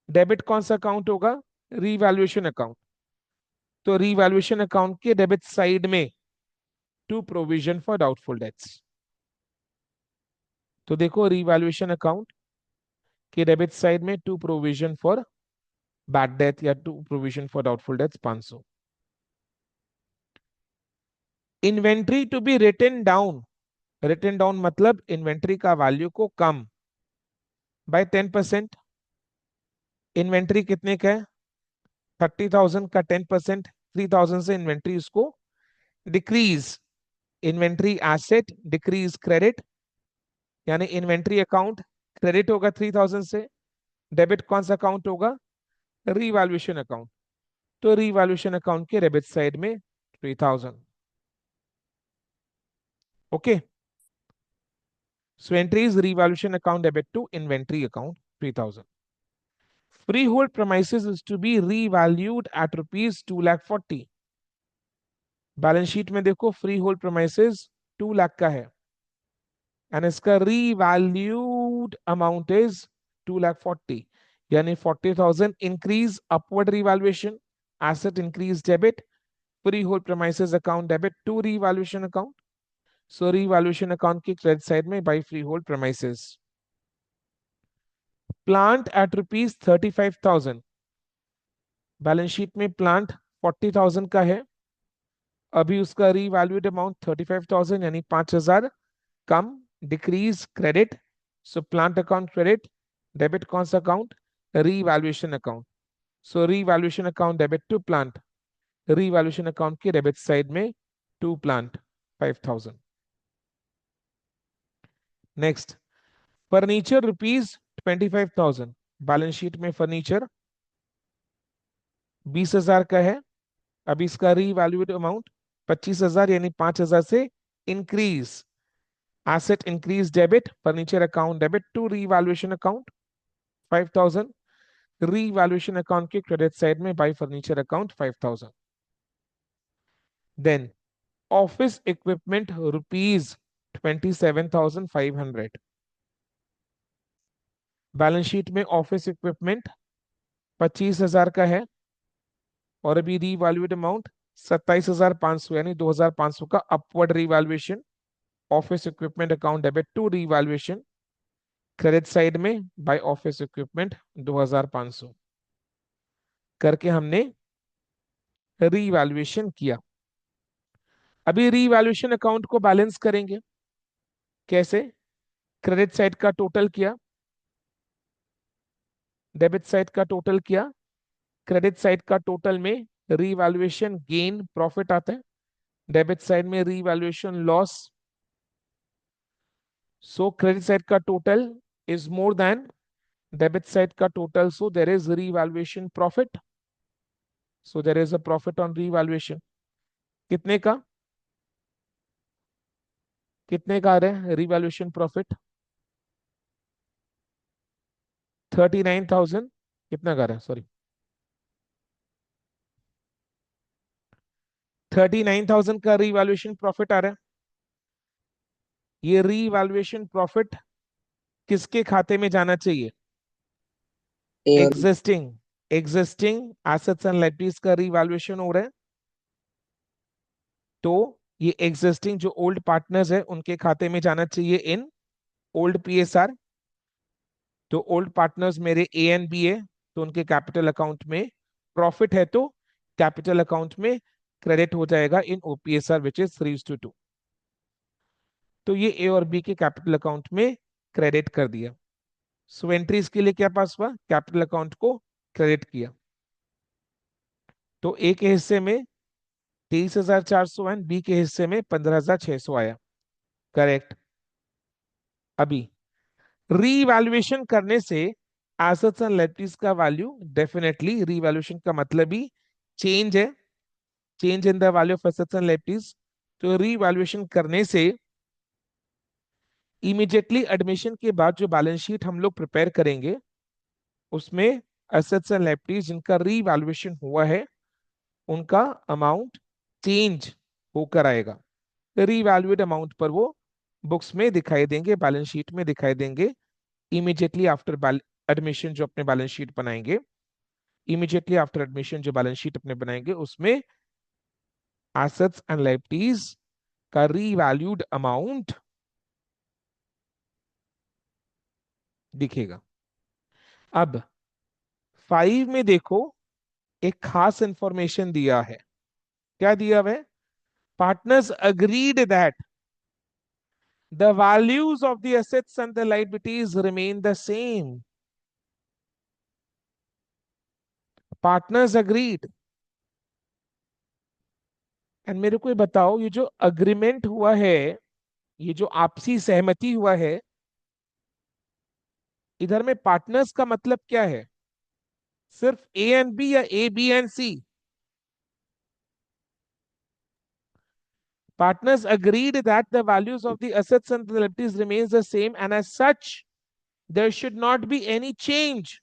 A: डेबिट कौन सा अकाउंट होगा? Revaluation account. तो रीवैल्यूएशन अकाउंट के डेबिट साइड में to provision for doubtful debts. तो देखो, रीवैल्यूएशन अकाउंट के डेबिट साइड में to provision for bad debts या to provision for doubtful debts 500। Inventory to be written down, written down मतलब इन्वेंट्री का वैल्यू को कम बाय 10%। इन्वेंट्री कितने का है? 30,000 का 10%, 3,000 से इन्वेंट्री उसको decrease. Inventory asset decrease credit, यानी इन्वेंट्री अकाउंट क्रेडिट होगा 3,000 से। डेबिट कौन सा अकाउंट होगा? Revaluation account. तो रीवैल्यूएशन अकाउंट के डेबिट साइड में 3,000। Okay, so entry is revaluation account debit to inventory account 3,000। freehold premises is to be revalued at rupees 2,40,000. Balance sheet में देखो फ्री होल्ड प्रोमाइसेस 2 लाख का है एंड इसका रीवैल्यूड अमाउंट इज 2,40,000, यानी 40,000 increase upward revaluation, asset increase debit, freehold premises account debit to revaluation account. So revaluation account की क्रेडिट साइड में by freehold premises. Plant at rupees 35,000, balance sheet में प्लांट 40,000 का है, अभी उसका रीवैल्यूड अमाउंट 35,000 यानी 5,000 कम, decrease credit. So plant account credit, debit कौन सा account, revaluation account. So revaluation account debit to plant, revaluation account की डेबिट साइड में to plant 5,000. Next, furniture rupees 25,000, balance sheet में फर्नीचर 20,000 का है, अभी इसका रीवैल्यूड अमाउंट 25,000 यानी 5,000 से increase, asset increase debit, furniture account debit to revaluation account 5,000, revaluation account के क्रेडिट साइड में by furniture account 5,000. Then office equipment rupees 27,500, balance sheet में ऑफिस इक्विपमेंट 25,000 का है और अभी रीवैल्यूड अमाउंट 27,500 यानी 2,500 का upward revaluation, office equipment account debit to revaluation, credit side में बाय ऑफिस इक्विपमेंट 2,500 करके हमने रीवैल्यूएशन किया. अभी रीवैल्यूएशन अकाउंट को बैलेंस करेंगे. कैसे? क्रेडिट साइड का टोटल किया, डेबिट साइड का टोटल किया, क्रेडिट साइड का टोटल में रीवैल्यूएशन गेन प्रॉफिट आता है, डेबिट साइड में revaluation loss. So credit side का total is more than debit side का total, so there is revaluation profit. So there is a profit on revaluation. कितने का, कितने का आ रहा है रीवैल्यूएशन प्रॉफिट? 39,000. कितना का आ रहा है, सॉरी, 39,000 का रीवैल्यूएशन प्रॉफिट आ रहा है. ये रीवैल्यूएशन प्रॉफिट किसके खाते में जाना चाहिए?
B: ए और
A: existing, existing assets and liabilities का रीवैल्यूएशन हो रहा है, तो ये एग्जिस्टिंग जो ओल्ड पार्टनर्स है उनके खाते में जाना चाहिए इन ओल्ड पीएसआर. तो ओल्ड पार्टनर्स मेरे ए एंड बी है, तो उनके कैपिटल अकाउंट में प्रॉफिट है, तो कैपिटल अकाउंट में क्रेडिट हो जाएगा इन ओपीएसआर विच इज 3:2. तो ये ए और बी के कैपिटल अकाउंट में क्रेडिट कर दिया. सो एंट्रीज के लिए क्या पास हुआ, कैपिटल अकाउंट को क्रेडिट किया. तो ए के हिस्से में 23,400 एंड बी के हिस्से में 15,600 आया. करेक्ट. अभी रीवैल्यूएशन करने से एसेट्स एंड लायबिलिटीज का वैल्यू डेफिनेटली, रीवैल्यूएशन का मतलब ही चेंज है, change in the value of assets and liabilities. तो रीवैल्यूएशन करने से इमीडिएटली एडमिशन के बाद जो बैलेंस शीट हम लोग प्रिपेयर करेंगे उसमें एसेट्स एंड लायबिलिटीज जिनका रीवैल्यूएशन हुआ है उनका अमाउंट चेंज होकर आएगा. रीवैल्यूड अमाउंट पर वो बुक्स में दिखाई देंगे, बैलेंस शीट में दिखाई देंगे इमीडिएटली आफ्टर एडमिशन. जो अपने बैलेंस शीट बनाएंगे, इमीडिएटली आफ्टर एडमिशन जो बैलेंस शीट अपने बनाएंगे उसमें एसेट्स एंड लायबिलिटीज का रीवैल्यूड अमाउंट दिखेगा. अब 5 में देखो एक खास इंफॉर्मेशन दिया है. क्या दिया हुआ है? Partners agreed that the values of the assets and the liabilities remain the same. Partners agreed. And मेरे को ये बताओ, ये जो अग्रीमेंट हुआ है, ये जो आपसी सहमति हुआ है, इधर में पार्टनर्स का मतलब क्या है? सिर्फ ए एंड बी या A B and C? Partners agreed that the values of the assets and the liabilities remains the same and as such there should not be any change.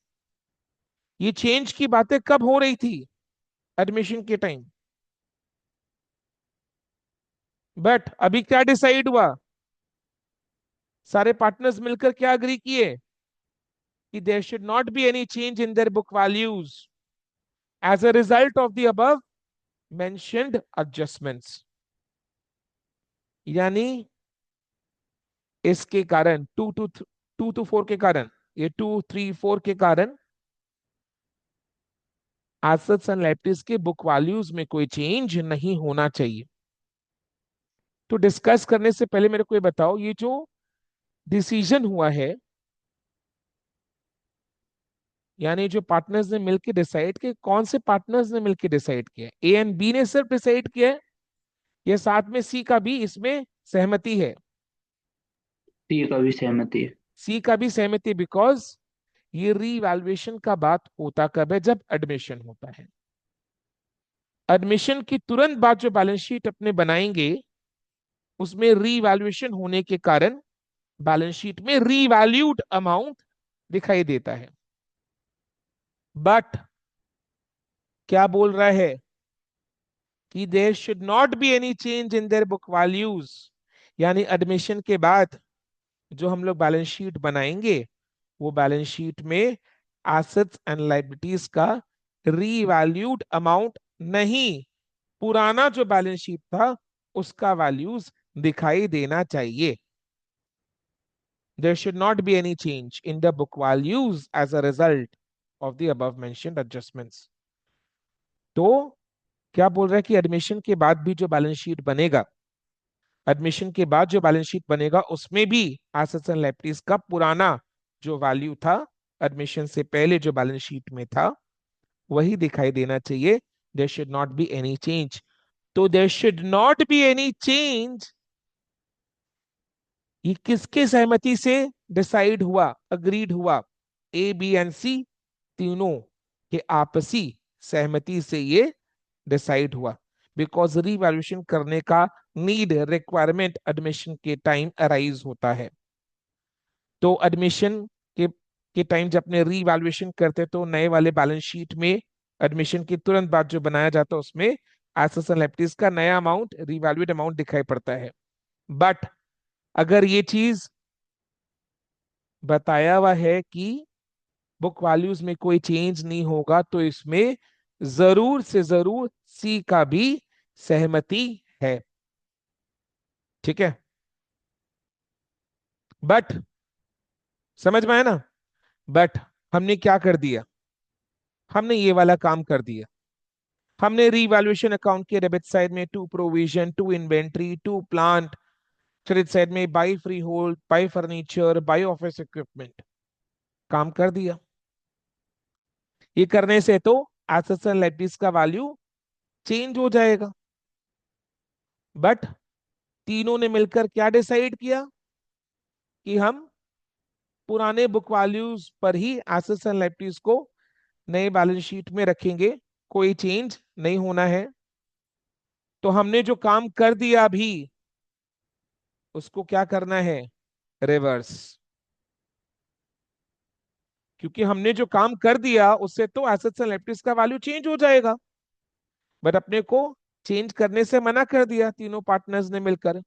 A: ये चेंज की बातें कब हो रही थी? एडमिशन के टाइम। बट अभी क्या डिसाइड हुआ? सारे पार्टनर्स मिलकर क्या अग्री किए कि there should not be any change in their book values as a result of the above mentioned adjustments. यानी इसके कारण टू टू फोर के कारण, ये 2, 3, 4 के कारण एसेट्स एंड लायबिलिटीज के बुक वैल्यूज में कोई चेंज नहीं होना चाहिए। तो डिस्कस करने से पहले मेरे को ये बताओ, ये जो डिसीजन हुआ है, यानी जो पार्टनर्स ने मिलकर डिसाइड किया, कौन से पार्टनर्स ने मिलकर डिसाइड किया? ए एंड बी ने सिर्फ डिसाइड किया है या साथ में सी का भी इसमें सहमति है?
B: सी का भी सहमति है।
A: सी का भी सहमति, बिकॉज ये रीवैल्यूएशन का बात होता कब है? जब एडमिशन होता है। एडमिशन की तुरंत बाद जो बैलेंस शीट अपने बनाएंगे, उसमें रीवैल्यूएशन होने के कारण बैलेंस शीट में रीवैल्यूड अमाउंट दिखाई देता है। बट क्या बोल रहा है कि there should not be any change in their book values, यानी एडमिशन के बाद जो हम लोग बैलेंस शीट बनाएंगे, वो बैलेंस शीट में एसेट्स एंड लायबिलिटीज का रीवैल्यूड अमाउंट नहीं, पुराना जो बैलेंस शीट था उसका वैल्यूज दिखाई देना चाहिए। There should not be any change in the book values as a result of the above mentioned adjustments. तो क्या बोल रहा है कि एडमिशन के बाद भी जो बैलेंस शीट बनेगा, एडमिशन के बाद जो बैलेंस शीट बनेगा उसमें भी एसेट्स एंड लायबिलिटीज का पुराना जो वैल्यू था, एडमिशन से पहले जो बैलेंस शीट में था, वही दिखाई देना चाहिए। There should not be any change. तो there should not be any change, ये किसके सहमति से डिसाइड हुआ, अग्रीड हुआ? ए बी एंड सी तीनों के आपसी सहमति से ये डिसाइड हुआ। बिकॉज रीवैल्यूएशन करने का नीड, रिक्वायरमेंट एडमिशन के टाइम अराइज होता है। तो एडमिशन के टाइम जब अपने रीवैल्यूएशन करते तो नए वाले बैलेंस शीट में एडमिशन के तुरंत बाद जो बनाया जाता है उसमें एसेट्स एंड लायबिलिटीज का नया अमाउंट, रीवैल्यूड अमाउंट दिखाई पड़ता है। बट अगर ये चीज बताया हुआ है कि बुक वैल्यूज में कोई चेंज नहीं होगा, तो इसमें जरूर से जरूर सी का भी सहमति है। ठीक है? बट समझ में आया ना? बट हमने क्या कर दिया? हमने ये वाला काम कर दिया। हमने रीवैल्यूएशन अकाउंट के डेबिट साइड में to provision, to inventory, to plant, credit side में by freehold, by furniture, by office equipment काम कर दिया। ये करने से तो एसेट्स एंड लायबिलिटीज का वैल्यू चेंज हो जाएगा। बट तीनों ने मिलकर क्या डिसाइड किया कि हम पुराने बुक वैल्यूज पर ही एसेट्स एंड लायबिलिटीज को नए बैलेंस शीट में रखेंगे, कोई चेंज नहीं होना है। तो हमने जो काम कर दिया अभी, उसको क्या करना है? रिवर्स। क्योंकि हमने जो काम कर दिया उससे तो एसेट्स एंड लायबिलिटीज का वैल्यू चेंज हो जाएगा, बट अपने को चेंज करने से मना कर दिया तीनों पार्टनर्स ने मिलकर।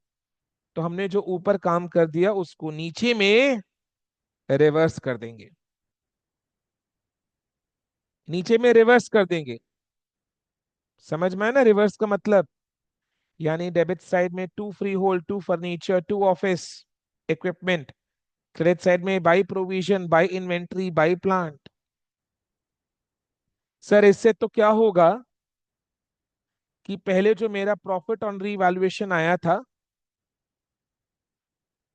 A: तो हमने जो ऊपर काम कर दिया उसको नीचे में रिवर्स कर देंगे, नीचे में रिवर्स कर देंगे। समझ में है ना रिवर्स का मतलब? यानी डेबिट साइड में to freehold, to furniture, to office equipment, credit side में by provision, by inventory, by plant. Sir इससे तो क्या होगा कि पहले जो मेरा प्रॉफिट ऑन रीवैल्यूएशन आया था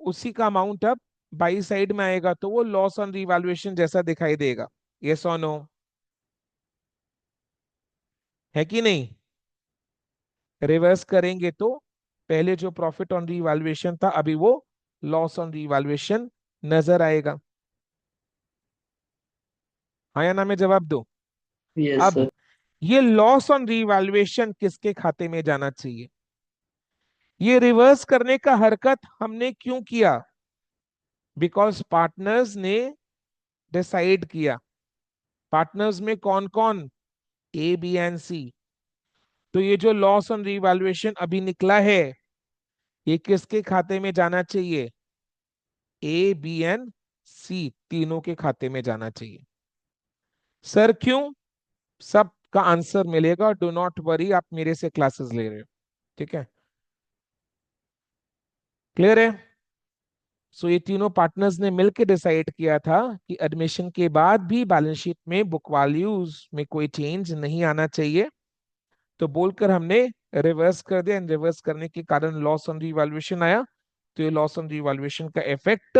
A: उसी का अमाउंट अब बाई साइड में आएगा, तो वो लॉस ऑन रीवैल्यूएशन जैसा दिखाई देगा। यस और नो? है कि नहीं? रिवर्स करेंगे तो पहले जो प्रॉफिट ऑन रीवैल्यूएशन था अभी वो लॉस ऑन रीवैल्यूएशन नजर आएगा। हाँ या ना में जवाब दो।
B: यस
A: अब
B: सर।
A: ये लॉस ऑन रीवैल्यूएशन किसके खाते में जाना चाहिए? ये रिवर्स करने का हरकत हमने क्यों किया? बिकॉज पार्टनर्स ने डिसाइड किया, पार्टनर्स में कौन कौन? ए बी एंड सी। तो ये जो लॉस ऑन रीवैल्यूएशन अभी निकला है, ये किसके खाते में जाना चाहिए? ए बी एंड सी तीनों के खाते में जाना चाहिए। सर क्यों? सबका आंसर मिलेगा, डू नॉट वरी, आप मेरे से क्लासेस ले रहे हो, ठीक है? क्लियर है? सो ये तीनों पार्टनर्स ने मिलकर डिसाइड किया था कि एडमिशन के बाद भी बैलेंस शीट में बुक वैल्यूज में कोई चेंज नहीं आना चाहिए। तो बोलकर हमने रिवर्स कर दिया, एंड रिवर्स करने के कारण लॉस ऑन रीवैल्यूएशन आया। तो ये लॉस ऑन रीवैल्यूएशन का इफेक्ट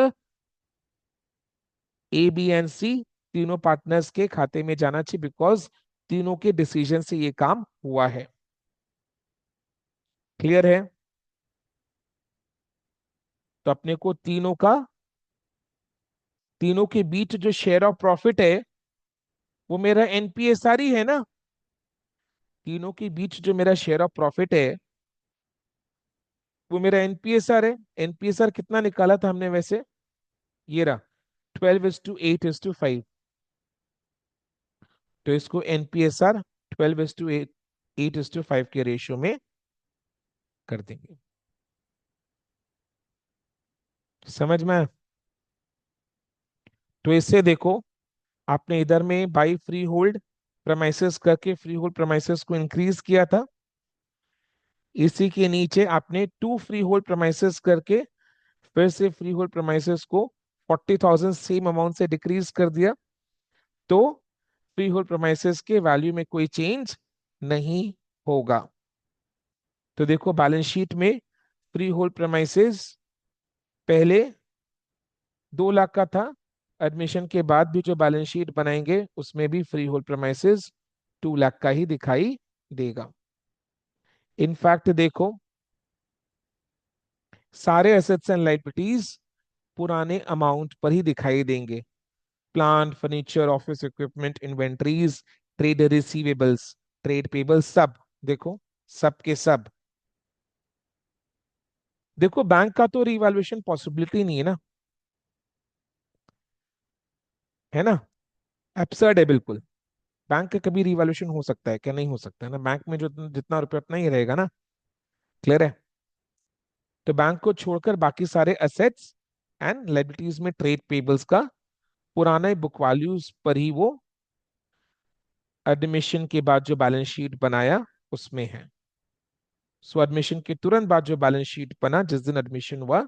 A: ए बी एंड सी तीनों पार्टनर्स के खाते में जाना चाहिए, बिकॉज तीनों के डिसीजन से ये काम हुआ है। क्लियर है? तो अपने को तीनों के बीच जो शेयर ऑफ प्रॉफिट है वो मेरा एनपीएसआर ही है ना। तीनों के बीच जो मेरा शेयर ऑफ प्रॉफिट है वो मेरा एनपीएसआर है। एनपीएसआर कितना निकाला था हमने वैसे? ये रहा, 12:8:5। तो इसको एनपीएसआर 12:8:5 के रेशियो में कर देंगे। समझ में आया? तो इससे देखो, आपने इधर में बाई फ्री होल्ड प्रमाइसेस करके फ्री होल्ड प्रमाइसेस को इंक्रीज किया था। इसी के नीचे आपने टू फ्री होल्ड प्रमाइसेस करके फिर से फ्री होल्ड प्रमाइसेस को 40,000 सेम अमाउंट से डिक्रीज कर दिया। तो फ्री होल्ड प्रमाइसेस के वैल्यू में कोई चेंज नहीं होगा। तो देखो बैलेंस शीट में फ्री होल्ड प्रमाइसेस पहले 2 लाख का था, एडमिशन के बाद भी जो बैलेंस शीट बनाएंगे उसमें भी फ्री होल्ड प्रमाइसेस 2 लाख का ही दिखाई देगा। इनफैक्ट देखो, सारे एसेट्स एंड लायबिलिटीज पुराने अमाउंट पर ही दिखाई देंगे। Plant, furniture, office equipment, inventories, trade receivables, trade payables, सब देखो, सब के सब। देखो बैंक का तो रिवैल्यूएशन पॉसिबिलिटी नहीं है ना, है ना? एब्सर्ड है बिल्कुल। बैंक का कभी रिवैल्यूएशन हो सकता है क्या? नहीं हो सकता है ना, बैंक में जो जितना रुपया उतना ही रहेगा ना। क्लियर है? तो बैंक को छोड़कर बाकी सारे एसेट्स एंड लायबिलिटीज में ट्रेड पेबल्स का पुराने बुक वैल्यूज पर ही वो एडमिशन के बाद जो बैलेंस शीट बनाया उसमें है। सो एडमिशन के तुरंत बाद जो बैलेंस शीट बना, जिस दिन एडमिशन हुआ,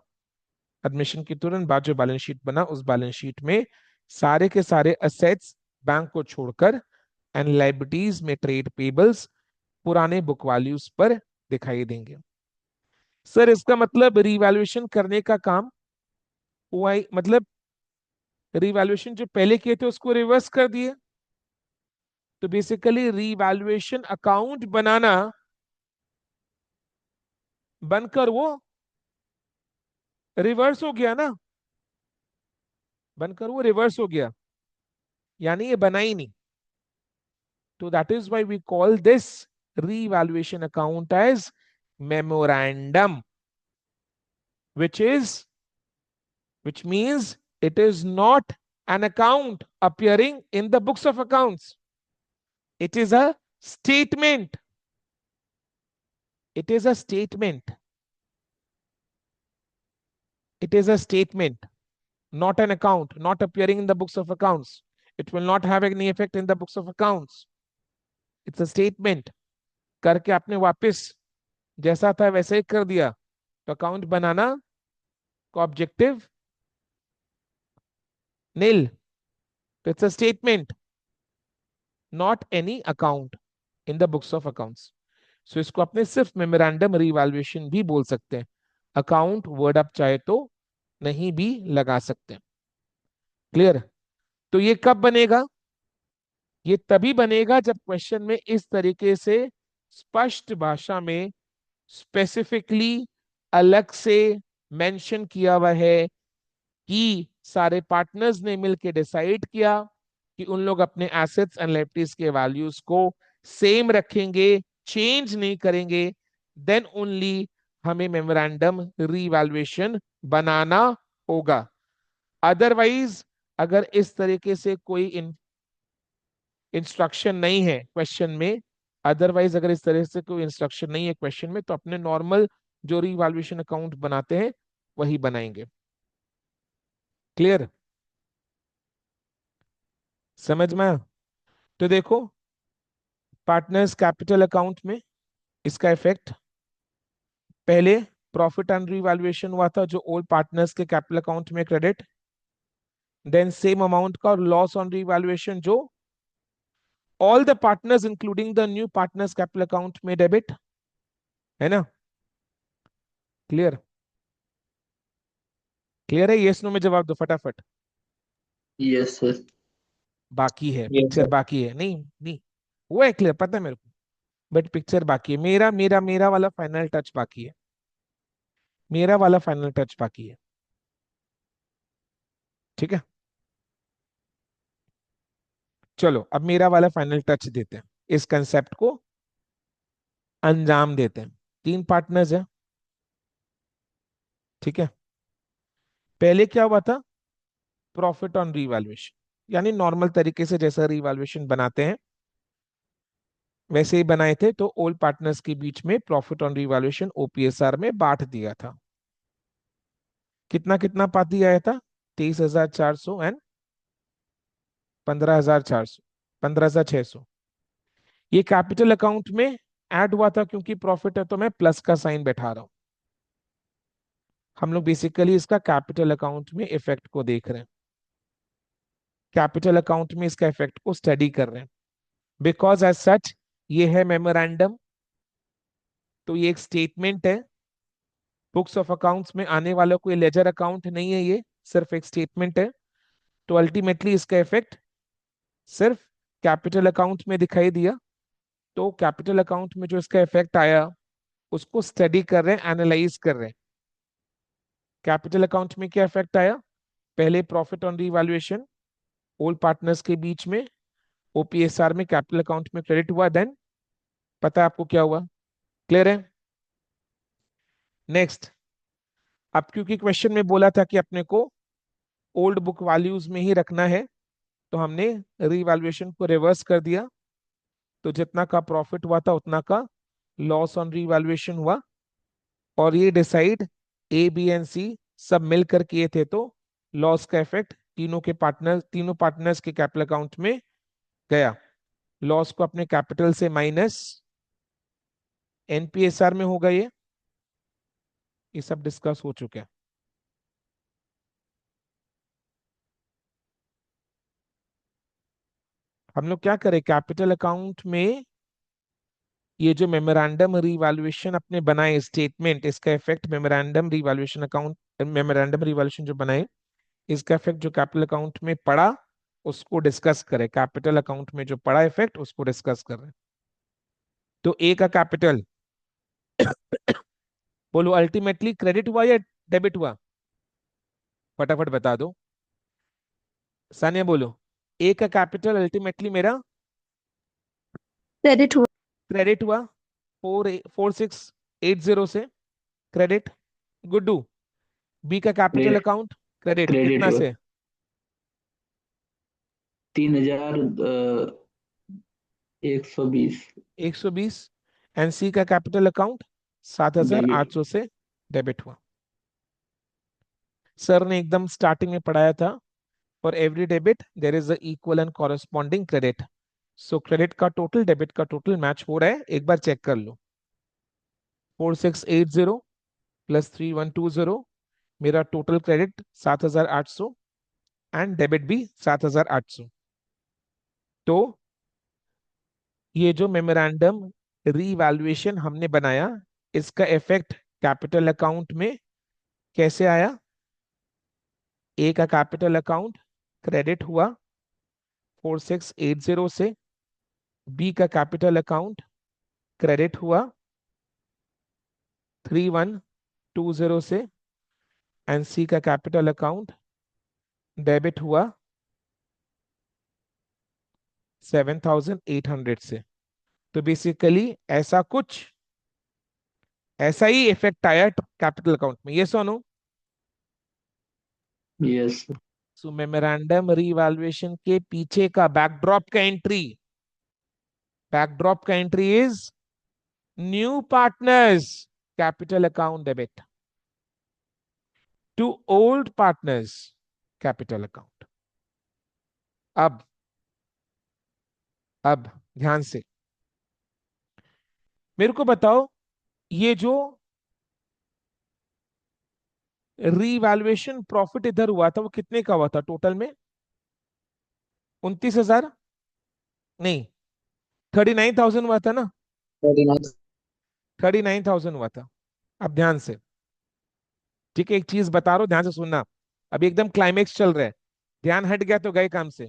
A: एडमिशन के तुरंत बाद जो बैलेंस शीट बना, उस बैलेंस शीट में सारे के सारे असेट्स बैंक को छोड़कर एंड लायबिलिटीज में ट्रेड पेबल्स पुराने बुक वैल्यूज पर दिखाई देंगे। सर इसका मतलब रिवैल्यूएशन करने का काम हुआ मतलब रिवैल्यूएशन जो पहले किए थे उसको रिवर्स कर दिए। तो बेसिकली रिवैल्यूएशन अकाउंट बनाना बनकर वो रिवर्स हो गया ना, बनकर वो रिवर्स हो गया, यानी ये बना ही नहीं। तो that is why we call this revaluation account as memorandum, which is which means it is not an account appearing in the books of accounts. It is a statement. It is a statement. It is a statement, not an account, not appearing in the books of accounts. It will not have any effect in the books of accounts. It's a statement. करके आपने वापस जैसा था वैसे ही कर दिया, तो अकाउंट बनाना को ऑब्जेक्टिव नील। तो it's a statement, not any account in the books of accounts. So इसको अपने सिर्फ मेमोरेंडम रिवैल्यूएशन भी बोल सकते हैं। अकाउंट वर्ड आप चाहे तो नहीं भी लगा सकते। क्लियर? तो ये कब बनेगा? ये तभी बनेगा जब क्वेश्चन में इस तरीके से स्पष्ट भाषा में स्पेसिफिकली अलग से मेंशन किया हुआ है कि सारे पार्टनर्स ने मिलकर डिसाइड किया कि उन लोग अपने एसेट्स एंड लायबिलिटीज के वैल्यूज को सेम रखेंगे, चेंज नहीं करेंगे। देन ओनली हमें मेमोरेंडम रीवैल्यूएशन बनाना होगा। अदरवाइज अगर इस तरीके से कोई इंस्ट्रक्शन नहीं है क्वेश्चन में, अदरवाइज अगर इस तरह से कोई इंस्ट्रक्शन नहीं है क्वेश्चन में, तो अपने नॉर्मल जो रीवैल्यूएशन अकाउंट बनाते हैं वही बनाएंगे। क्लियर? समझ में आया? तो देखो, पार्टनर्स कैपिटल अकाउंट में इसका इफेक्ट, पहले प्रॉफिट एंड रीवैल्यूएशन हुआ था जो ओल्ड पार्टनर्स के कैपिटल अकाउंट में क्रेडिट, देन सेम अमाउंट का लॉस ऑन रीवैल्यूएशन जो all the partners including the new partners capital account में डेबिट, है ना? क्लियर? क्लियर है? यस नो में जवाब दो फटाफट।
B: Yes sir.
A: बाकी है,
B: यस
A: पिक्चर
B: सर।
A: बाकी है, नहीं नहीं, वो है क्लियर, पता है मेरे को, बट पिक्चर बाकी है, मेरा मेरा मेरा वाला फाइनल टच बाकी है, मेरा वाला फाइनल टच बाकी है। ठीक है, चलो अब मेरा वाला फाइनल टच देते हैं, इस कंसेप्ट को अंजाम देते हैं। तीन पार्टनर्स हैं, ठीक है। पहले क्या हुआ था, प्रॉफिट ऑन रीवैल्यूएशन, यानी नॉर्मल तरीके से जैसा रीवैल्यूएशन बनाते हैं वैसे ही बनाए थे, तो ओल्ड पार्टनर्स के बीच में प्रॉफिट ऑन रीवैल्यूएशन ओपीएसआर में बांट दिया था। कितना कितना पाती आया था, 23,400 एंड 15,400, 15,600। ये कैपिटल अकाउंट में ऐड हुआ था, क्योंकि प्रॉफिट है तो मैं प्लस का साइन बैठा रहा हूं। हम लोग बेसिकली इसका कैपिटल अकाउंट में इफेक्ट को देख रहे हैं, कैपिटल अकाउंट में इसका इफेक्ट को स्टडी कर रहे हैं, बिकॉज एज सच ये है मेमोरेंडम, तो ये एक स्टेटमेंट है, बुक्स ऑफ अकाउंट्स में आने वाला कोई लेजर अकाउंट नहीं है, ये सिर्फ एक स्टेटमेंट है। तो अल्टीमेटली इसका इफेक्ट सिर्फ कैपिटल अकाउंट में दिखाई दिया, तो कैपिटल अकाउंट में जो इसका इफेक्ट आया उसको स्टडी कर रहे हैं, एनालाइज कर रहे हैं। कैपिटल अकाउंट में क्या इफेक्ट आया, पहले profit on revaluation old partners के बीच में ओपीएसआर में कैपिटल अकाउंट में क्रेडिट हुआ, देन पता है आपको क्या हुआ? क्लियर है? नेक्स्ट, अब क्योंकि क्वेश्चन में बोला था कि अपने को ओल्ड बुक वैल्यूज में ही रखना है, तो हमने रीवैल्यूएशन को रिवर्स कर दिया, तो जितना का प्रॉफिट हुआ था उतना का लॉस ऑन रीवैल्यूएशन हुआ, और ये डिसाइड ए बी एंड सी सब मिलकर किए थे, तो लॉस का इफेक्ट तीनों पार्टनर्स के कैपिटल अकाउंट में गया। लॉस को अपने कैपिटल से माइनस एनपीएसआर में होगा, ये सब डिस्कस हो चुका है। हम लोग क्या करें, कैपिटल अकाउंट में ये जो मेमोरेंडम रिवैल्यूएशन अपने बनाए स्टेटमेंट, इसका effect memorandum revaluation account, memorandum revaluation जो बनाए इसका इफेक्ट जो कैपिटल अकाउंट में पड़ा उसको डिस्कस करें, कैपिटल अकाउंट में जो पड़ा इफेक्ट उसको डिस्कस कर रहे हैं। तो ए का कैपिटल बोलो अल्टीमेटली क्रेडिट हुआ या डेबिट हुआ, फटाफट बता दो। सानिया बोलो, ए का कैपिटल अल्टीमेटली मेरा
C: क्रेडिट हुआ।
A: क्रेडिट हुआ, 4680 से क्रेडिट। गुड्डू, बी का कैपिटल अकाउंट क्रेडिट
B: क्रेडिट
A: कितना
B: हुआ
A: से?
B: 3,000 120
A: 120। एंड सी का कैपिटल अकाउंट 7,800
B: डेबिट।
A: से डेबिट हुआ। सर ने एकदम स्टार्टिंग में पढ़ाया था, for every debit there is a equal and corresponding credit. So credit का टोटल डेबिट का टोटल मैच हो रहा है, एक बार चेक कर लो। 4680 प्लस 3120, मेरा टोटल क्रेडिट 7,800 एंड डेबिट भी 7,800। तो ये जो मेमोरेंडम रीवैल्यूएशन हमने बनाया इसका इफेक्ट कैपिटल अकाउंट में कैसे आया, ए का कैपिटल अकाउंट क्रेडिट हुआ 4680 से, बी का कैपिटल अकाउंट क्रेडिट हुआ 3120 से, एंड सी का कैपिटल अकाउंट डेबिट हुआ 7,800 से। तो बेसिकली ऐसा ही इफेक्ट आया कैपिटल अकाउंट में, ये सोनो।
B: यस।
A: सो मेमोरेंडम रीवैल्यूएशन के पीछे का बैकड्रॉप का एंट्री बैकड्रॉप का entry is new partners capital account debit to old partners capital account. अब ध्यान से मेरे को बताओ, ये जो रीवैल्यूएशन प्रॉफिट इधर हुआ था वो कितने का हुआ था टोटल में? 29,000? नहीं, 39,000 हुआ था ना?
B: 39।
A: 39,000 हुआ था। अब ध्यान से, ठीक है, एक चीज बता रहा हूं, ध्यान से सुनना। अभी एकदम क्लाइमेक्स चल रहा है, ध्यान हट गया तो गए काम से,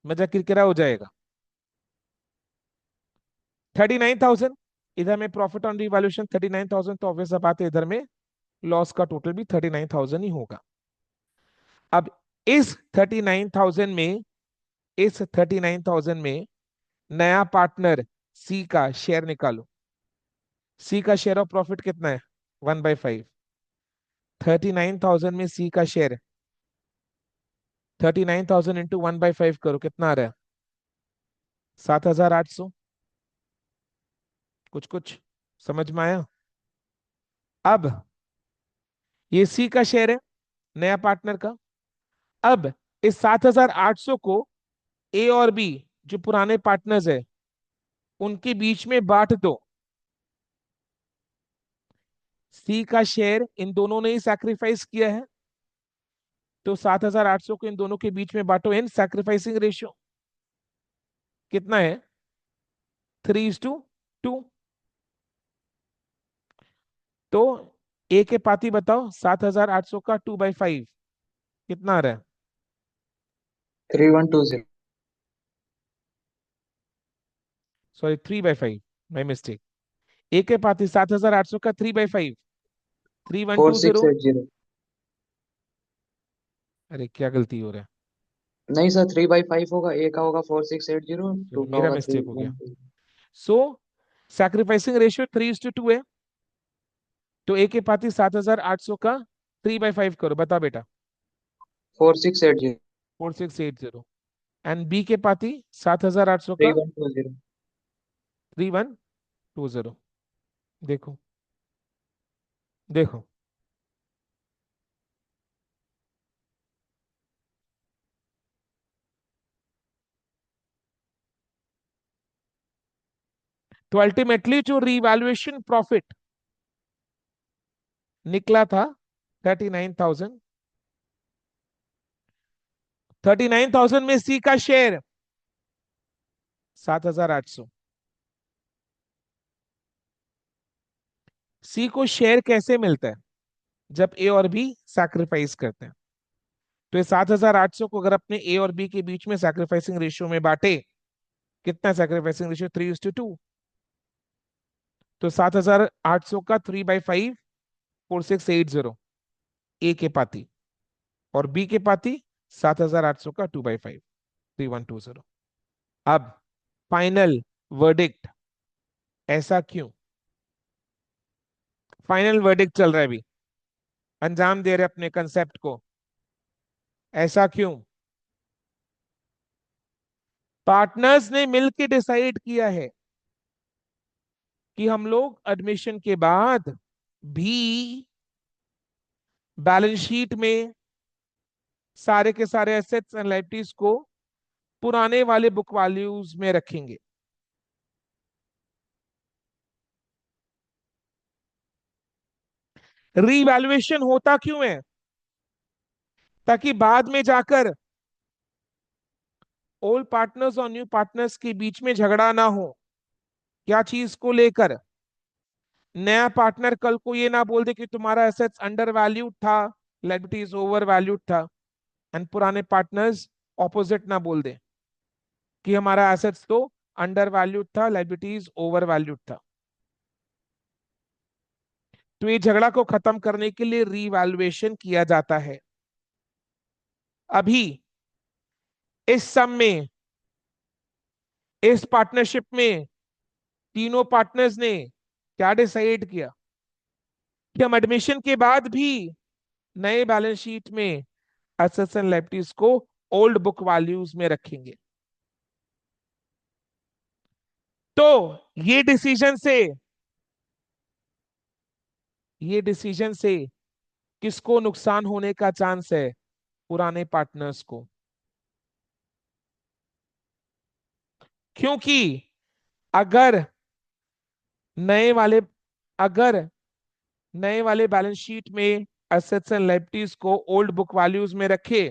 A: मजा किरकिरा हो जाएगा। 39,000, इधर में प्रॉफिट ऑन रिवैल्यूएशन 39,000, तो ऑब्वियस बात है इधर में लॉस का टोटल भी 39,000 ही होगा। अब इस 39,000 में, इस 39,000 में नया पार्टनर सी का शेयर निकालो। सी का शेयर ऑफ प्रॉफिट कितना है? 1/5। 39,000 में सी का शेयर, 39,000 इंटू 1/5 करो, कितना आ रहा है? 7,800। कुछ कुछ समझ में आया? अब ये सी का शेयर है नया पार्टनर का। अब इस 7,800 को ए और बी जो पुराने पार्टनर्स है उनके बीच में बांट दो। सी का शेयर इन दोनों ने ही सैक्रिफाइस किया है, तो 7,800 को इन दोनों के बीच में बांटो इन सैक्रिफाइसिंग रेशियो। कितना है? 3:2। तो ए के पाती बताओ, 7,800 का 2/5 कितना आ रहा है?
B: 3120।
A: Sorry, 3/5, my mistake. ए के पाती 7,800 का 3/5, 3120।
B: 4680।
A: अरे क्या गलती हो रहा है?
B: नहीं सर, 3/5 होगा, ए का होगा 4680,
A: चलो
B: टू का
A: मेरा
B: होगा थ्री
A: मिस्टेक हो गया।
B: वन टू
A: सो सैक्रिफाइसिंग रेशियो 3:2 है, तो ए के पाती 7,800 का 3/5 करो, बता बेटा।
B: 4680।
A: 4680। एंड बी के पाती 7,800
B: थ्री
A: का
B: वन टू जीरो
A: 3120। देखो, देखो, तो अल्टीमेटली जो रिवैल्यूएशन प्रॉफिट निकला था 39,000। 39,000 में सी का शेयर 7,800। सी को शेयर कैसे मिलता है? जब ए और बी सैक्रिफाइस करते हैं। तो ये 7,800 को अगर अपने ए और बी के बीच में सैक्रिफाइसिंग रेशियो में बांटे, कितना सैक्रिफाइसिंग रेशियो? 3:2। तो 7,800 का 3/5, 4680 ए के पाती, और बी के पाती 7,800 का 2/5, 3120। अब फाइनल वर्डिक्ट, ऐसा क्यों? फाइनल वर्डिक्ट चल रहा है अभी, अंजाम दे रहे अपने कंसेप्ट को। ऐसा क्यों? पार्टनर्स ने मिलकर डिसाइड किया है कि हम लोग एडमिशन के बाद भी बैलेंस शीट में सारे के सारे एसेट्स एंड लायबिलिटीज को पुराने वाले बुक वैल्यूज में रखेंगे। रीवैल्यूएशन होता क्यों है? ताकि बाद में जाकर ओल्ड पार्टनर्स और न्यू पार्टनर्स के बीच में झगड़ा ना हो। क्या चीज को लेकर? नया पार्टनर कल को ये ना बोल दे कि तुम्हारा एसेट्स अंडर वैल्यूड था, लायबिलिटीज ओवर वैल्यूड था, एंड पुराने पार्टनर्स ऑपोजिट ना बोल दे कि हमारा एसेट्स तो अंडर वैल्यूड था, लायबिलिटीज ओवर वैल्यूड था। तो ये झगड़ा को खत्म करने के लिए रीवैल्यूएशन किया जाता है। अभी इस सम में, इस पार्टनरशिप में तीनों पार्टनर्स ने क्या डिसाइड किया? कि हम एडमिशन के बाद भी नए बैलेंस शीट में एसेट्स एंड लायबिलिटीज को ओल्ड बुक वैल्यूज में रखेंगे। तो ये डिसीजन से ये डिसीजन से किसको नुकसान होने का चांस है? पुराने पार्टनर्स को। क्योंकि अगर नए वाले अगर नए वाले बैलेंस शीट में एसेट्स एंड लायबिलिटीज को ओल्ड बुक वैल्यूज में रखे,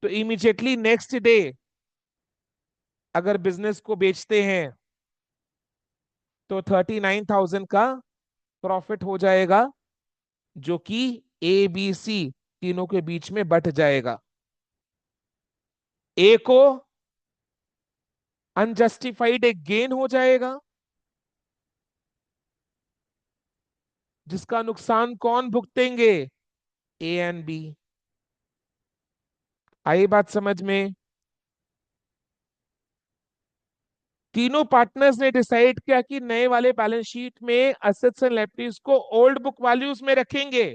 A: तो इमीडिएटली नेक्स्ट डे अगर बिजनेस को बेचते हैं तो 39,000 का प्रॉफिट हो जाएगा, जो कि ए बी सी तीनों के बीच में बट जाएगा। ए को अनजस्टिफाइड एक गेन हो जाएगा, जिसका नुकसान कौन भुगतेंगे? ए एंड बी। आई बात समझ में? तीनों पार्टनर्स ने डिसाइड किया कि नए वाले बैलेंस शीट में एसेट्स एंड लायबिलिटीज को ओल्ड बुक वैल्यूज में रखेंगे।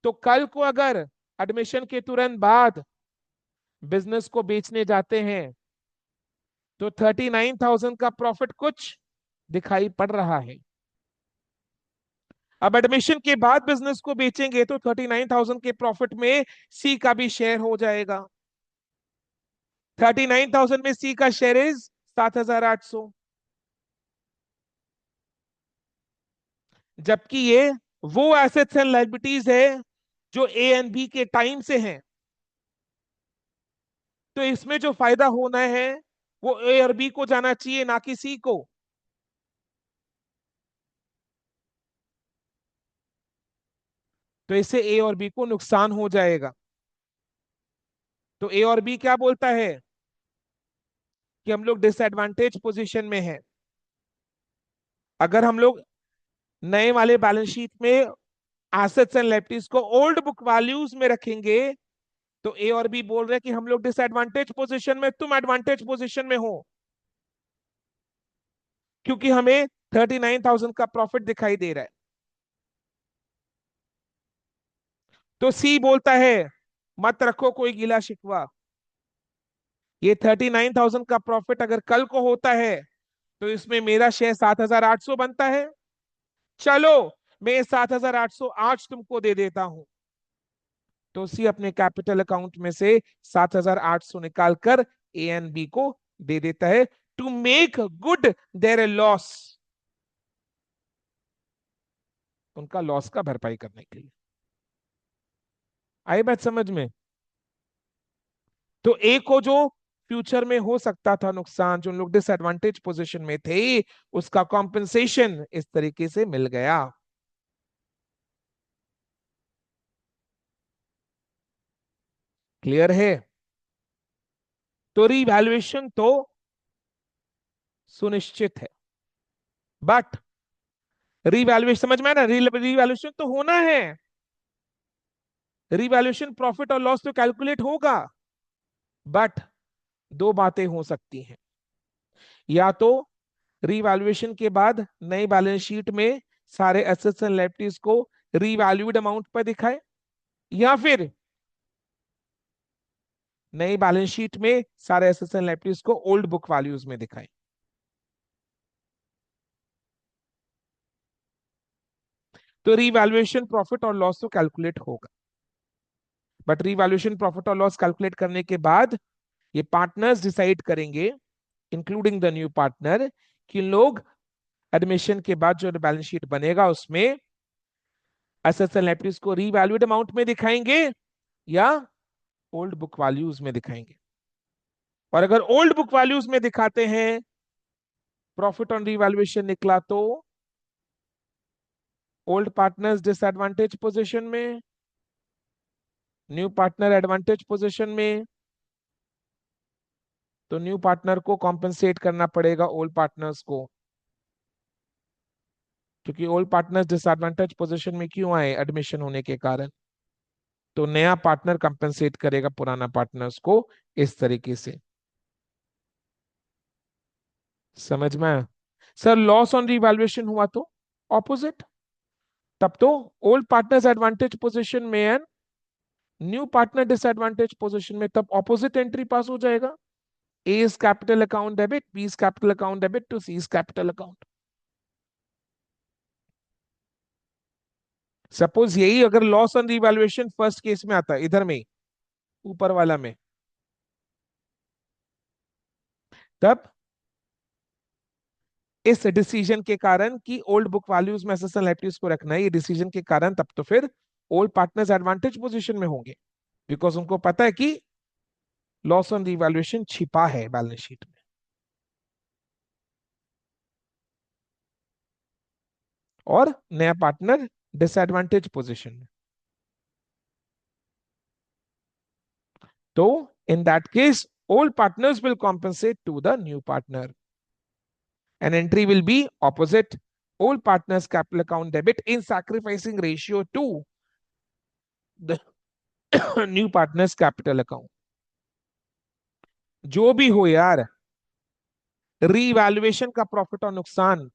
A: तो कल को अगर एडमिशन के तुरंत बाद बिजनेस को बेचने जाते हैं तो 39,000 का प्रॉफिट कुछ दिखाई पड़ रहा है। अब एडमिशन के बाद बिजनेस को बेचेंगे तो 39,000 के प्रॉफिट में सी का भी शेयर हो जाएगा। 39,000 में सी का शेयर इज 7,800। जबकि ये वो एसेट्स एंड लायबिलिटीज है जो ए एंड बी के टाइम से हैं। तो इसमें जो फायदा होना है वो ए और बी को जाना चाहिए, ना कि सी को। तो इससे ए और बी को नुकसान हो जाएगा। तो ए और बी क्या बोलता है कि हम लोग डिसएडवांटेज पोजीशन में हैं। अगर हम लोग नए वाले बैलेंस शीट में एसेट्स एंड लायबिलिटीज को ओल्ड बुक वैल्यूज में रखेंगे तो ए और बी बोल रहे हैं कि हम लोग डिसएडवांटेज पोजीशन में, तुम एडवांटेज पोजीशन में हो, क्योंकि हमें 39,000 का प्रॉफिट दिखाई दे रहा है। तो सी बोलता है मत रखो कोई गिला शिकवा, ये 39,000 का प्रॉफिट अगर कल को होता है तो इसमें मेरा शेयर 7,800 बनता है। चलो, मैं 7,800 आज तुमको दे देता हूं। तो सी अपने कैपिटल अकाउंट में से 7,800 निकाल कर ए एंड बी को दे देता है, to make good their loss, उनका लॉस का भरपाई करने के लिए। आई बात समझ में? तो ए को जो फ्यूचर में हो सकता था नुकसान, जो लोग डिसएडवांटेज पोजीशन में थे, उसका कॉम्पेंसेशन इस तरीके से मिल गया। क्लियर है? तो रिवैल्यूएशन तो सुनिश्चित है, बट रिवैल्यूएशन समझ में आया ना? रिवैल्यूएशन तो होना है, रिवैल्यूएशन प्रॉफिट और लॉस तो कैलकुलेट होगा, बट दो बातें हो सकती हैं। या तो रिवैल्यूएशन के बाद नई बैलेंस शीट में सारे एसेट्स एंड लायबिलिटीज को रिवैल्यूड अमाउंट पर दिखाए, या फिर नई बैलेंस शीट में सारे एसेट्स एंड लायबिलिटीज को ओल्ड बुक वैल्यूज में दिखाएं। तो रिवैल्यूएशन प्रॉफिट और लॉस तो कैलकुलेट होगा, बट रिवैल्यूएशन प्रॉफिट और लॉस कैलकुलेट करने के बाद ये पार्टनर्स डिसाइड करेंगे, इंक्लूडिंग द न्यू पार्टनर, कि लोग एडमिशन के बाद जो बैलेंस शीट बनेगा उसमें एसेट्स एंड लायबिलिटीज को रीवैल्यूड अमाउंट में दिखाएंगे या ओल्ड बुक वैल्यूज में दिखाएंगे। और अगर ओल्ड बुक वैल्यूज में दिखाते हैं, प्रॉफिट ऑन रीवैल्यूएशन निकला, तो ओल्ड पार्टनर्स डिसएडवांटेज पोजीशन में, न्यू पार्टनर एडवांटेज पोजीशन में। तो न्यू पार्टनर को कॉम्पेंसेट करना पड़ेगा ओल्ड पार्टनर्स को, क्योंकि ओल्ड पार्टनर्स डिसएडवांटेज पोजीशन में क्यों आए? एडमिशन होने के कारण। तो नया पार्टनर कंपेंसेट करेगा पुराना पार्टनर्स को, इस तरीके से। समझ में आया? सर लॉस ऑन रिवैल्यूएशन हुआ तो ऑपोजिट, तब तो ओल्ड पार्टनर्स एडवांटेज पोजीशन में and new partner disadvantage position में, तब ऑपोजिट एंट्री पास हो जाएगा। A's capital account debit, B's capital account debit to C's capital account. Suppose यही अगर loss on revaluation first case में आता है, इधर में ऊपर वाला में, तब इस डिसीजन के कारण कि ओल्ड बुक वैल्यूज में एसेट्स एंड लायबिलिटीज को रखना है, ये डिसीजन के कारण तब तो फिर ओल्ड पार्टनर्स एडवांटेज पोजीशन में होंगे, बिकॉज उनको पता है कि लॉस ऑन रिवैल्यूएशन छिपा है बैलेंस शीट में, और नया पार्टनर डिसएडवांटेज पोजीशन में। तो in that case old partners will compensate to the new partner, an entry will be opposite old partner's capital account debit in sacrificing ratio to the new partner's capital account. जो भी हो यार, रीवैल्यूएशन का प्रॉफिट और नुकसान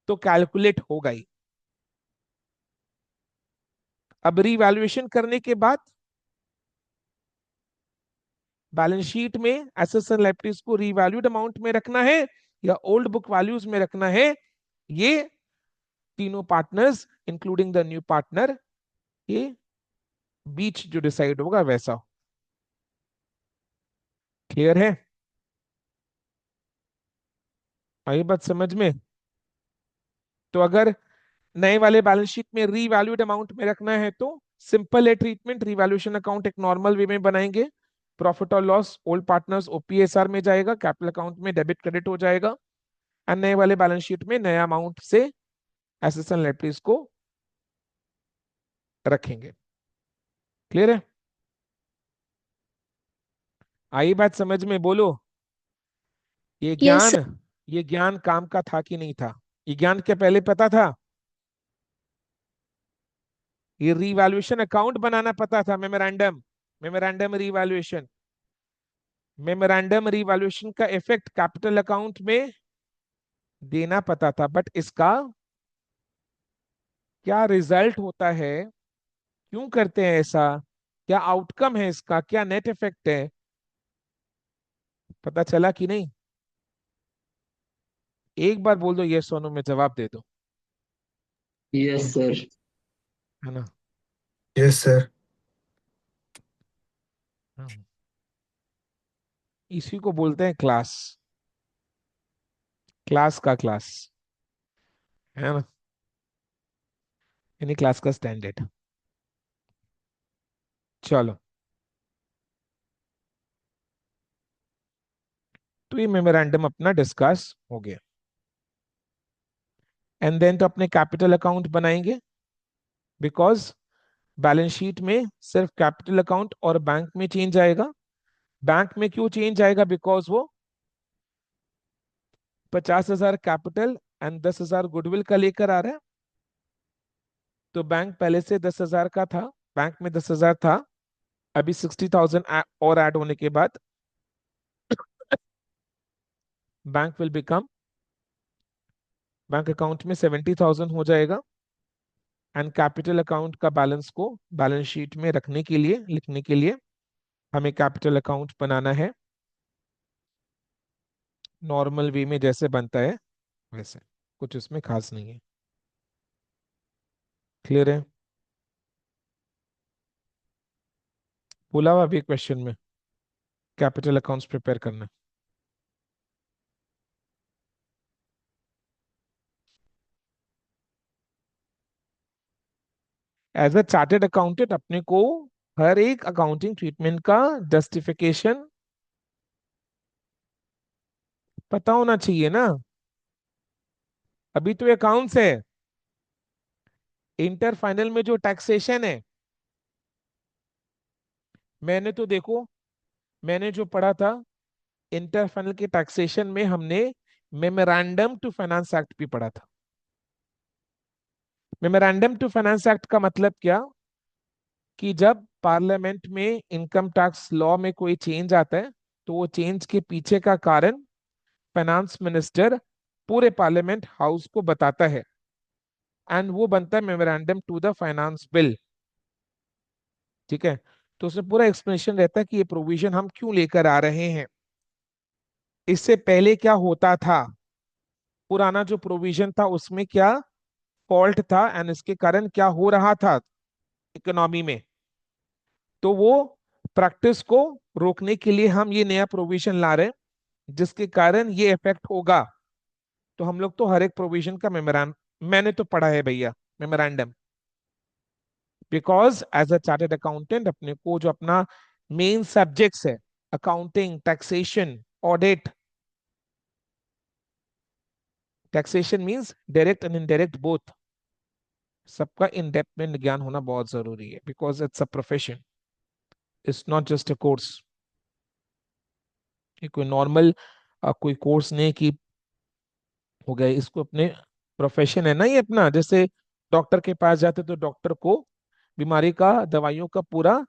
A: तो कैलकुलेट होगा ही। अब रीवैल्यूएशन करने के बाद बैलेंस शीट में एसेट्स एंड लायबिलिटीज को रीवैल्यूड अमाउंट में रखना है या ओल्ड बुक वैल्यूज में रखना है, ये तीनों partners including the new partner के बीच जो डिसाइड होगा वैसा। क्लियर है? आई बात समझ में? तो अगर नए वाले बैलेंस शीट में रीवैल्यूड अमाउंट में रखना है तो सिंपल है ट्रीटमेंट, रीवैल्यूएशन अकाउंट एक नॉर्मल वे में बनाएंगे, प्रॉफिट और लॉस ओल्ड पार्टनर्स ओपीएसआर में जाएगा, कैपिटल अकाउंट में डेबिट क्रेडिट हो जाएगा, और नए वाले बैलेंस शीट में नया अमाउंट से एसेट्स एंड लायबिलिटीज को रखेंगे। क्लियर है? आई बात समझ में? बोलो। ये
C: यस
A: ज्ञान ये ज्ञान काम का था कि नहीं था? ये ज्ञान क्या पहले पता था? ये रीवैल्यूएशन अकाउंट बनाना पता था, memorandum, memorandum revaluation, memorandum revaluation का इफेक्ट कैपिटल अकाउंट में देना पता था, बट इसका क्या रिजल्ट होता है, क्यों करते हैं ऐसा, क्या आउटकम है इसका, क्या नेट इफेक्ट है, पता चला कि नहीं? एक बार बोल दो ये सोनू में जवाब दे दो,
D: यस सर।
A: है ना?
E: Yes sir.
A: हाँ। इसी को बोलते हैं क्लास, क्लास का क्लास, है ना? यानी क्लास का स्टैंडर्ड। चलो, तो ये मेमोरेंडम अपना डिस्कस हो गया, एंड देन तो अपने कैपिटल अकाउंट बनाएंगे, बिकॉज बैलेंस शीट में सिर्फ कैपिटल अकाउंट और बैंक में चेंज आएगा। बैंक में क्यों चेंज आएगा? बिकॉज वो 50,000 कैपिटल एंड 10,000 गुडविल का लेकर आ रहा है, तो बैंक पहले से 10,000 का था, बैंक में 10,000 था, अभी 60,000 और ऐड होने के बाद bank will become, bank account में 70,000 हो जाएगा, एंड कैपिटल अकाउंट का बैलेंस को बैलेंस शीट में रखने के लिए, लिखने के लिए हमें कैपिटल अकाउंट बनाना है नॉर्मल वे में जैसे बनता है वैसे, कुछ उसमें खास नहीं है। क्लियर है? बोला हुआ अभी क्वेश्चन में कैपिटल अकाउंट्स प्रिपेयर करना। एज अ चार्टेड अकाउंटेंट अपने को हर एक अकाउंटिंग ट्रीटमेंट का जस्टिफिकेशन पता होना चाहिए ना। अभी तो अकाउंट्स है, इंटर फाइनल में जो टैक्सेशन है, मैंने तो देखो, मैंने जो पढ़ा था इंटर फाइनल के टैक्सेशन में, हमने मेमोरेंडम टू फाइनेंस एक्ट भी पढ़ा था। मेमोरेंडम टू फाइनेंस एक्ट का मतलब क्या, कि जब पार्लियामेंट में इनकम टैक्स लॉ में कोई चेंज आता है, तो वो चेंज के पीछे का कारण फाइनेंस मिनिस्टर पूरे पार्लियामेंट हाउस को बताता है, एंड वो बनता है memorandum to the finance bill. ठीक है? तो उसमें पूरा एक्सप्लेनेशन रहता है कि ये प्रोविजन हम क्यों लेकर आ रहे हैं, इससे पहले क्या होता था, पुराना जो प्रोविजन था उसमें क्या फॉल्ट था एंड इसके कारण क्या हो रहा था इकोनॉमी में। तो वो प्रैक्टिस को रोकने के लिए हम ये नया प्रोविजन ला रहे हैं जिसके कारण ये इफेक्ट होगा। तो हम लोग तो हर एक प्रोविजन का मेमोरान मैंने तो पढ़ा है भैया, memorandum. Because as a chartered accountant अपने को जो अपना मेन सब्जेक्ट्स है, accounting, taxation, audit, taxation means direct and indirect both, सबका इन डेप्थ में ज्ञान होना बहुत जरूरी है because it's a profession, it's not just a course. कोई नॉर्मल कोई कोर्स नहीं कि हो गया, इसको अपने प्रोफेशन है ना ये अपना। जैसे डॉक्टर के पास जाते तो डॉक्टर को बीमारी का, दवाइयों का पूरा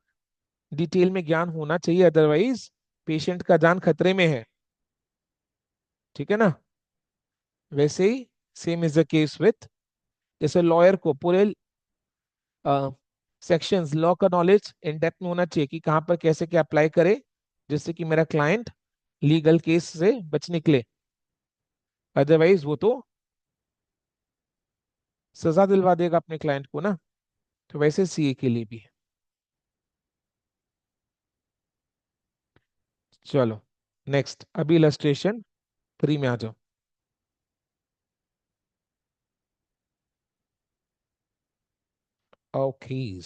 A: डिटेल में ज्ञान होना चाहिए, अदरवाइज पेशेंट का जान खतरे में है। ठीक है ना। वैसे ही same is the case with, जैसे लॉयर को पूरे सेक्शंस, लॉ का नॉलेज इन डेप्थ में होना चाहिए कि कहाँ पर कैसे क्या अप्लाई करे जिससे कि मेरा क्लाइंट लीगल केस से बच निकले, अदरवाइज वो तो सजा दिलवा देगा अपने क्लाइंट को ना। तो वैसे सीए के लिए भी है। चलो नेक्स्ट, अभी इलस्ट्रेशन 3 में आ जाओ। Okay,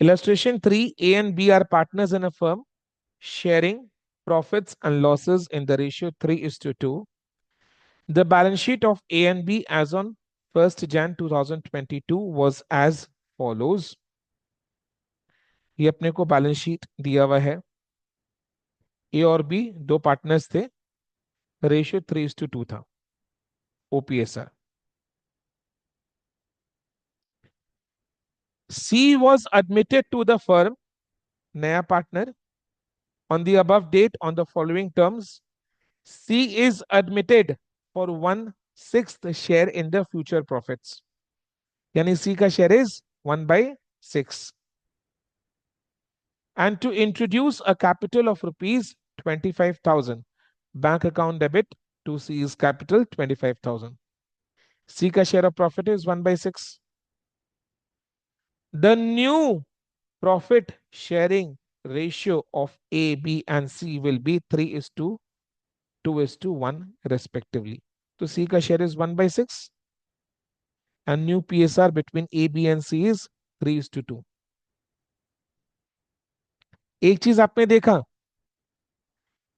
A: illustration 3, A and B are partners in a firm sharing profits and losses in the ratio 3:2. The balance sheet of A and B as on 1st Jan 2022 was as follows. ये अपने को बैलेंस शीट दिया हुआ है। ए और बी दो पार्टनर्स थे, रेशियो 3:2 था, OPSR. C was admitted to the firm, नया partner, on the above date on the following terms. C is admitted for 1/6 share in the future profits. यानी C का share is 1/6. And to introduce a capital of rupees 25,000, bank account debit to C's capital 25,000. C का share of profit is 1/6. The new profit sharing ratio of A, B, and C will be 3:2:1 respectively. So C का share is 1/6 and new PSR between A, B, and C is 3:2. एक चीज आपने देखा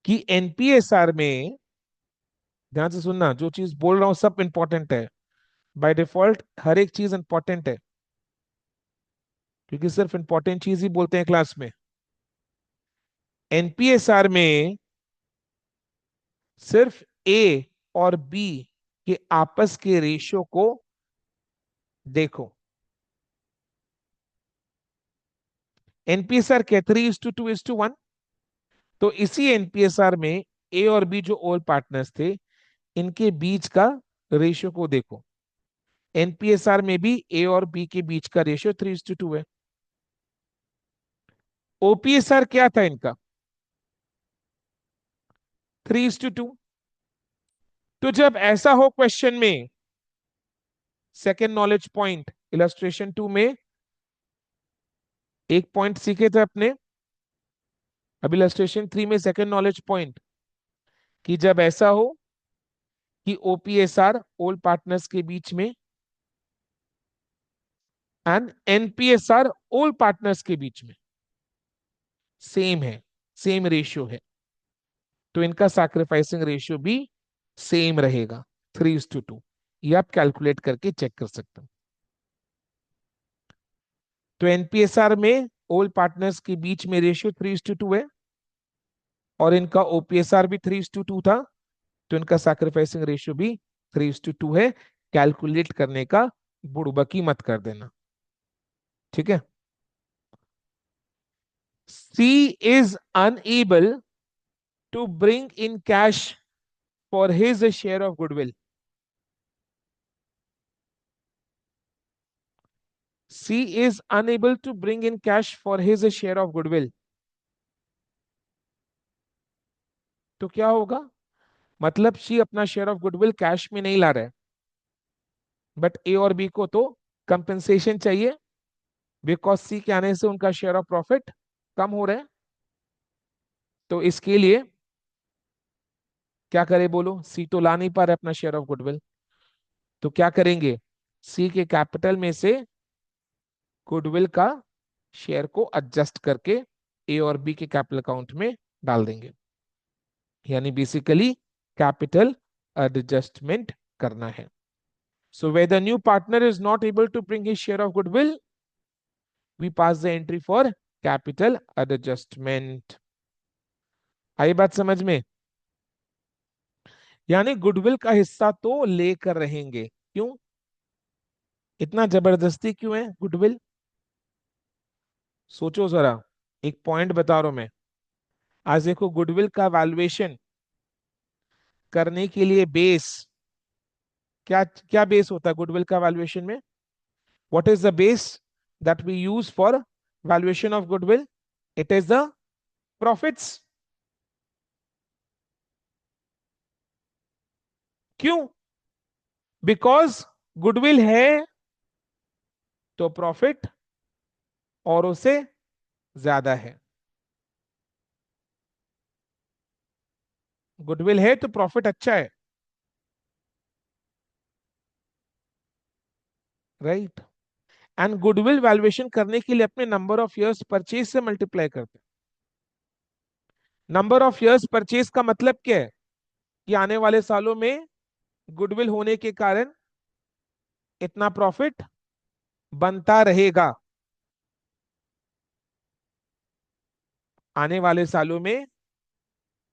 A: कि एनपीएसआर में, ध्यान से सुनना, जो चीज बोल रहा हूं सब इंपॉर्टेंट है, बाय डिफॉल्ट हर एक चीज इंपॉर्टेंट है क्योंकि सिर्फ इंपॉर्टेंट चीज ही बोलते हैं क्लास में। एनपीएसआर में सिर्फ ए और बी के आपस के रेशियो को देखो। एनपीएसआर क्या, 3:2:1। तो इसी एनपीएसआर में ए और बी जो ओल्ड पार्टनर्स थे, इनके बीच का रेशियो को देखो। एनपीएसआर में भी ए और बी के बीच का रेशियो 3:2 है। ओपीएसआर क्या था इनका, 3:2। तो जब ऐसा हो क्वेश्चन में, सेकेंड नॉलेज पॉइंट इलस्ट्रेशन 2 में एक पॉइंट सीखे थे अपने, अब इलस्ट्रेशन 3 में सेकेंड नॉलेज पॉइंट, कि जब ऐसा हो कि ओपीएसआर ओल्ड पार्टनर्स के बीच में एंड एनपीएसआर ओल्ड पार्टनर्स के बीच में सेम है, सेम रेशियो है, तो इनका सैक्रिफाइसिंग रेशियो भी सेम रहेगा, 3:2। ये आप कैलकुलेट करके चेक कर सकते हैं। तो एनपीएसआर में ओल्ड पार्टनर्स के बीच में रेशियो 3:2 है और इनका ओपीएसआर भी 3:2 था, तो इनका सैक्रिफाइसिंग रेशियो भी 3:2 है। कैलकुलेट करने का बुड़बकी मत कर देना, ठीक है। C is unable to bring in cash for his share of goodwill. C is unable to bring in cash for his share of goodwill, तो क्या होगा? मतलब सी अपना शेयर ऑफ गुडविल कैश में नहीं ला रहा है, बट ए और बी को तो कंपेंसेशन चाहिए, बिकॉज सी के आने से उनका शेयर ऑफ प्रॉफिट कम हो रहा है। तो इसके लिए क्या करे बोलो? सी तो ला नहीं पा रहा अपना शेयर ऑफ गुडविल, तो क्या करेंगे? सी के कैपिटल में से गुडविल का शेयर को एडजस्ट करके ए और बी के कैपिटल अकाउंट में डाल देंगे, यानी बेसिकली कैपिटल एडजस्टमेंट करना है। So where the new partner is not able to bring his share of goodwill, we pass the entry for capital adjustment. आई बात समझ में? यानी गुडविल का हिस्सा तो लेकर रहेंगे। क्यों? इतना जबरदस्ती क्यों है गुडविल? सोचो जरा, एक पॉइंट बता रहा हूं मैं। आज देखो, गुडविल का वैल्यूएशन करने के लिए बेस क्या क्या बेस होता है गुडविल का वैल्यूएशन में? What is the base that we use for valuation of goodwill? It is the profits. क्यों? बिकॉज गुडविल है तो प्रॉफिट और उसे ज्यादा है। गुडविल है तो प्रॉफिट अच्छा है, राइट? एंड गुडविल वैल्यूएशन करने के लिए अपने नंबर ऑफ इयर्स परचेज से मल्टीप्लाई करते हैं। नंबर ऑफ इयर्स परचेज का मतलब क्या है? कि आने वाले सालों में गुडविल होने के कारण इतना प्रॉफिट बनता रहेगा। आने वाले सालों में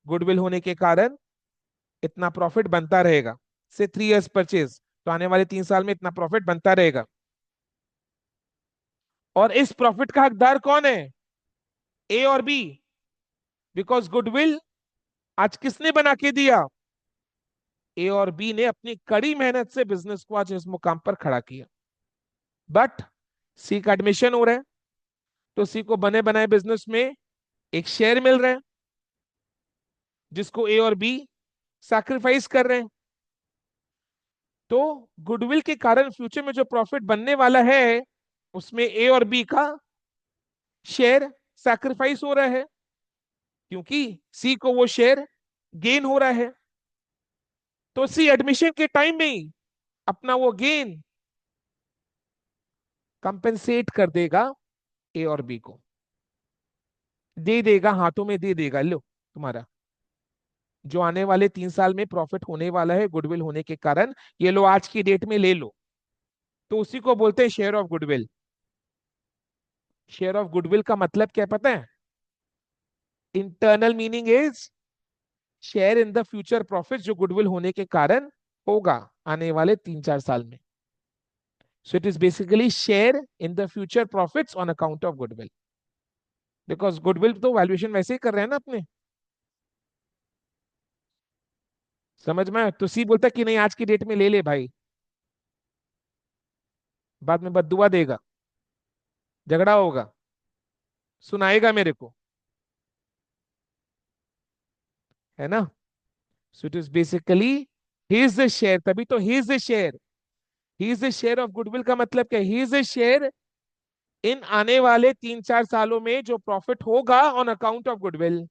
A: गुडविल होने के कारण इतना प्रॉफिट बनता रहेगा। से 3 इयर्स परचेज, तो आने वाले 3 साल में इतना प्रॉफिट बनता रहेगा। और इस प्रॉफिट का हकदार कौन है? ए और बी। बिकॉज गुडविल आज किसने बना के दिया? ए और बी ने अपनी कड़ी मेहनत से बिजनेस को आज इस मुकाम पर खड़ा किया। बट सी का एडमिशन हो रहा है, तो सी को बने बनाए बिजनेस में एक शेयर मिल रहा है, जिसको ए और बी सैक्रिफाइस कर रहे हैं। तो गुडविल के कारण फ्यूचर में जो प्रॉफिट बनने वाला है, उसमें ए और बी का शेयर सैक्रिफाइस हो रहा है, क्योंकि सी को वो शेयर गेन हो रहा है। तो सी एडमिशन के टाइम में ही अपना वो गेन कंपेंसेट कर देगा ए और बी को, दे देगा, हाथों में दे देगा, लो तुम्हारा जो आने वाले 3 साल में प्रॉफिट होने वाला है गुडविल होने के कारण, ये लो आज की डेट में ले लो। तो उसी को बोलते हैं share of goodwill. Share of goodwill का मतलब क्या पता है? Internal meaning is share in the future profit, जो गुडविल होने के कारण होगा आने वाले 3-4 साल में। So it is basically share in the future profits on account of goodwill. Because goodwill तो वैल्यूएशन वैसे ही कर रहे हैं ना अपने। समझ में? तो सी बोलता है कि नहीं, आज की डेट में ले ले भाई, बाद में बददुआ देगा, झगड़ा होगा, सुनाएगा मेरे को, है ना? So it is basically he is the share, तभी तो he is the share. He is the share of goodwill का मतलब क्या? He is the share in आने वाले 3-4 सालों में जो प्रॉफिट होगा ऑन अकाउंट ऑफ गुडविल,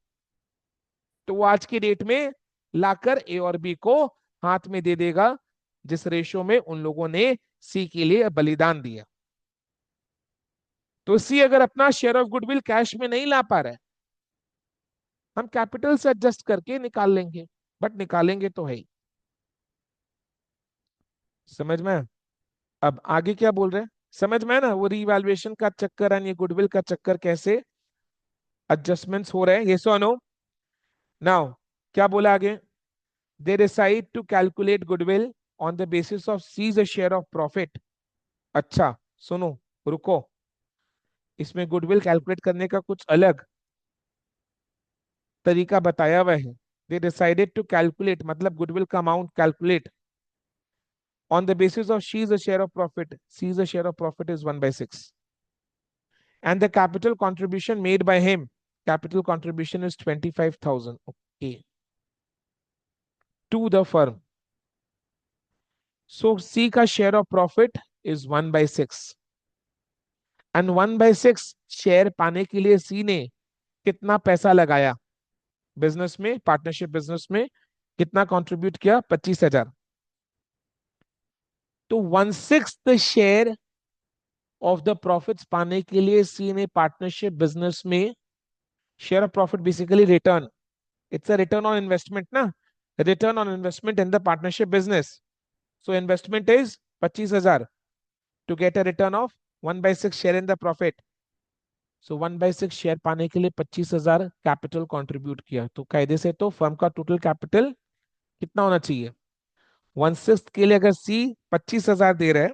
A: तो वो आज की डेट में लाकर ए और बी को हाथ में दे देगा, जिस रेशो में उन लोगों ने सी के लिए बलिदान दिया। तो सी अगर अपना शेयर ऑफ गुडविल कैश में नहीं ला पा रहा है, हम कैपिटल से एडजस्ट करके निकाल लेंगे, बट निकालेंगे तो है ही। समझ में? अब आगे क्या बोल रहे हैं समझ में है ना? वो रीवैल्यूएशन का चक्कर है, ये गुडविल का चक्कर, कैसे एडजस्टमेंट्स हो रहे हैं, ये सो नो। नाउ क्या बोला आगे? They decide to calculate goodwill on the basis of C's a share of profit. अच्छा सुनो, रुको, इसमें गुडविल कैलकुलेट करने का कुछ अलग तरीका बताया हुआ है। दे डिसाइडेड टू कैलकुलेट मतलब गुडविल का amount calculate On the basis of she is a share of profit, C is a share of profit is 1/6. And the capital contribution made by him, capital contribution is 25,000. Okay. To the firm. So C का share of profit is 1/6. And 1/6 share पाने के लिए सी ने कितना पैसा लगाया बिजनेस में, पार्टनरशिप बिजनेस में कितना कंट्रीब्यूट किया? 25,000. तो 1/6 शेयर ऑफ द प्रॉफिट्स पाने के लिए सी ने पार्टनरशिप बिजनेस में, share of profit basically return, it's a return on investment ना, return on investment in the partnership business. So investment is 25,000 to get a return of 1/6 share in the profit. So 1/6 share पाने के लिए 25,000 कैपिटल कंट्रीब्यूट किया. तो कायदे से तो फर्म का टोटल कैपिटल कितना होना चाहिए? 1/6 के लिए अगर सी 25,000 दे रहा है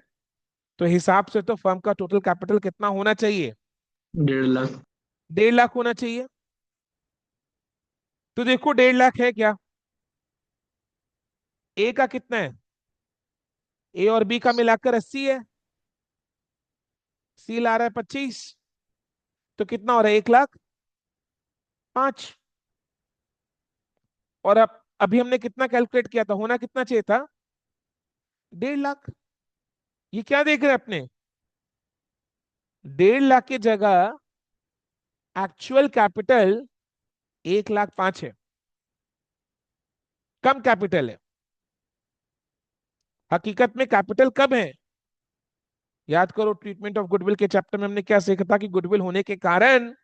A: तो हिसाब से तो फर्म का टोटल कैपिटल कितना होना चाहिए?
D: 1.5 लाख।
A: 1.5 लाख होना चाहिए. तो देखो 1.5 लाख है क्या? ए का कितना है? ए और बी का मिलाकर 80 है. सी ला रहा है 25, तो कितना हो रहा है? 1,05,000. और अब अभी हमने कितना कैलकुलेट किया था? होना कितना चाहिए था? 1.5 लाख. ये क्या देख रहे हैं अपने? 1.5 लाख की जगह एक्चुअल कैपिटल 1,05,000 है. कम कैपिटल है. हकीकत में कैपिटल कब है? याद करो ट्रीटमेंट ऑफ गुडविल के चैप्टर में हमने क्या सीखा था कि गुडविल होने के कारण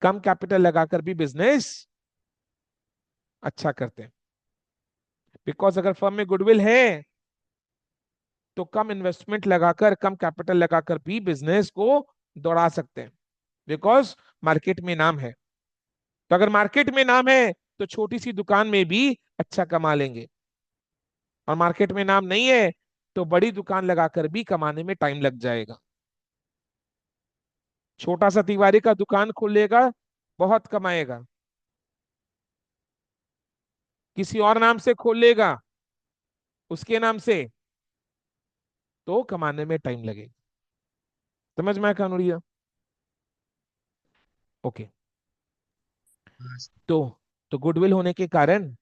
A: कम कैपिटल लगाकर भी बिजनेस अच्छा करते हैं. बिकॉज अगर फर्म में गुडविल है तो कम इन्वेस्टमेंट लगाकर, कम कैपिटल लगाकर भी बिजनेस को दौड़ा सकते हैं. बिकॉज मार्केट में नाम है. तो अगर मार्केट में नाम है तो छोटी सी दुकान में भी अच्छा कमा लेंगे. और मार्केट में नाम नहीं है तो बड़ी दुकान लगाकर भी कमाने में टाइम लग जाएगा. छोटा सा तिवारी का दुकान खोलेगा, बहुत कमाएगा. किसी और नाम से खोलेगा, उसके नाम से, तो कमाने में टाइम लगेगा. समझ में आया कानूरिया? ओके. तो गुडविल होने के कारण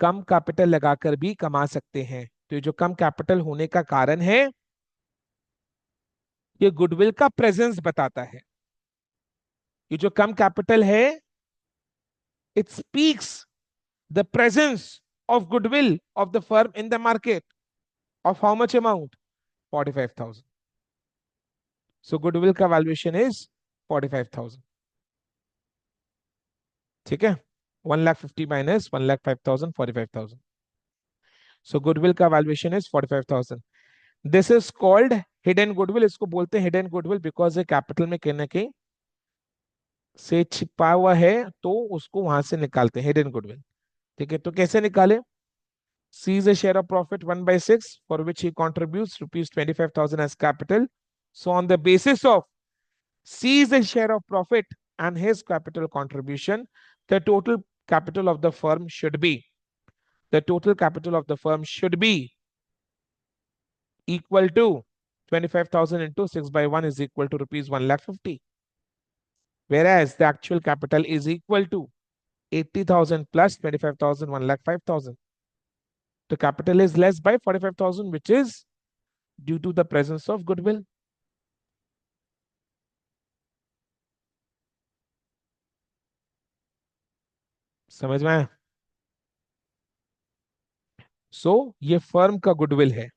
A: कम कैपिटल लगाकर भी कमा सकते हैं. तो ये जो कम कैपिटल होने का कारण है, ये गुडविल का प्रेजेंस बताता है. ये जो कम कैपिटल है, it speaks the presence of goodwill of the firm in the market. Of how much amount? 45,000. So goodwill का वैल्यूएशन इज 45,000. ठीक है. 1,50,000 माइनस 1,05,000, 45,000. सो गुडविल का valuation is 45,000. This is called hidden goodwill. इसको बोलते हैं हिडन गुडविल बिकॉज ये कैपिटल में कहीं ना कहीं से छिपा हुआ है, तो उसको वहां से निकालते हैं हिडन गुडविल. ठीक है. तो कैसे निकाले? C is a share of profit 1/6 for which he contributes rupees 25,000 as capital. So on the basis of C is a share of profit and his capital contribution, the total capital of the firm should be, equal to 25,000 into 6/1 is equal to rupees 1,50,000. Whereas the actual capital is equal to 80,000 plus 25,000, 1,05,000. The capital is less by 45,000, which is due to the presence of goodwill. समझ में आया? सो ये फर्म का गुडविल है.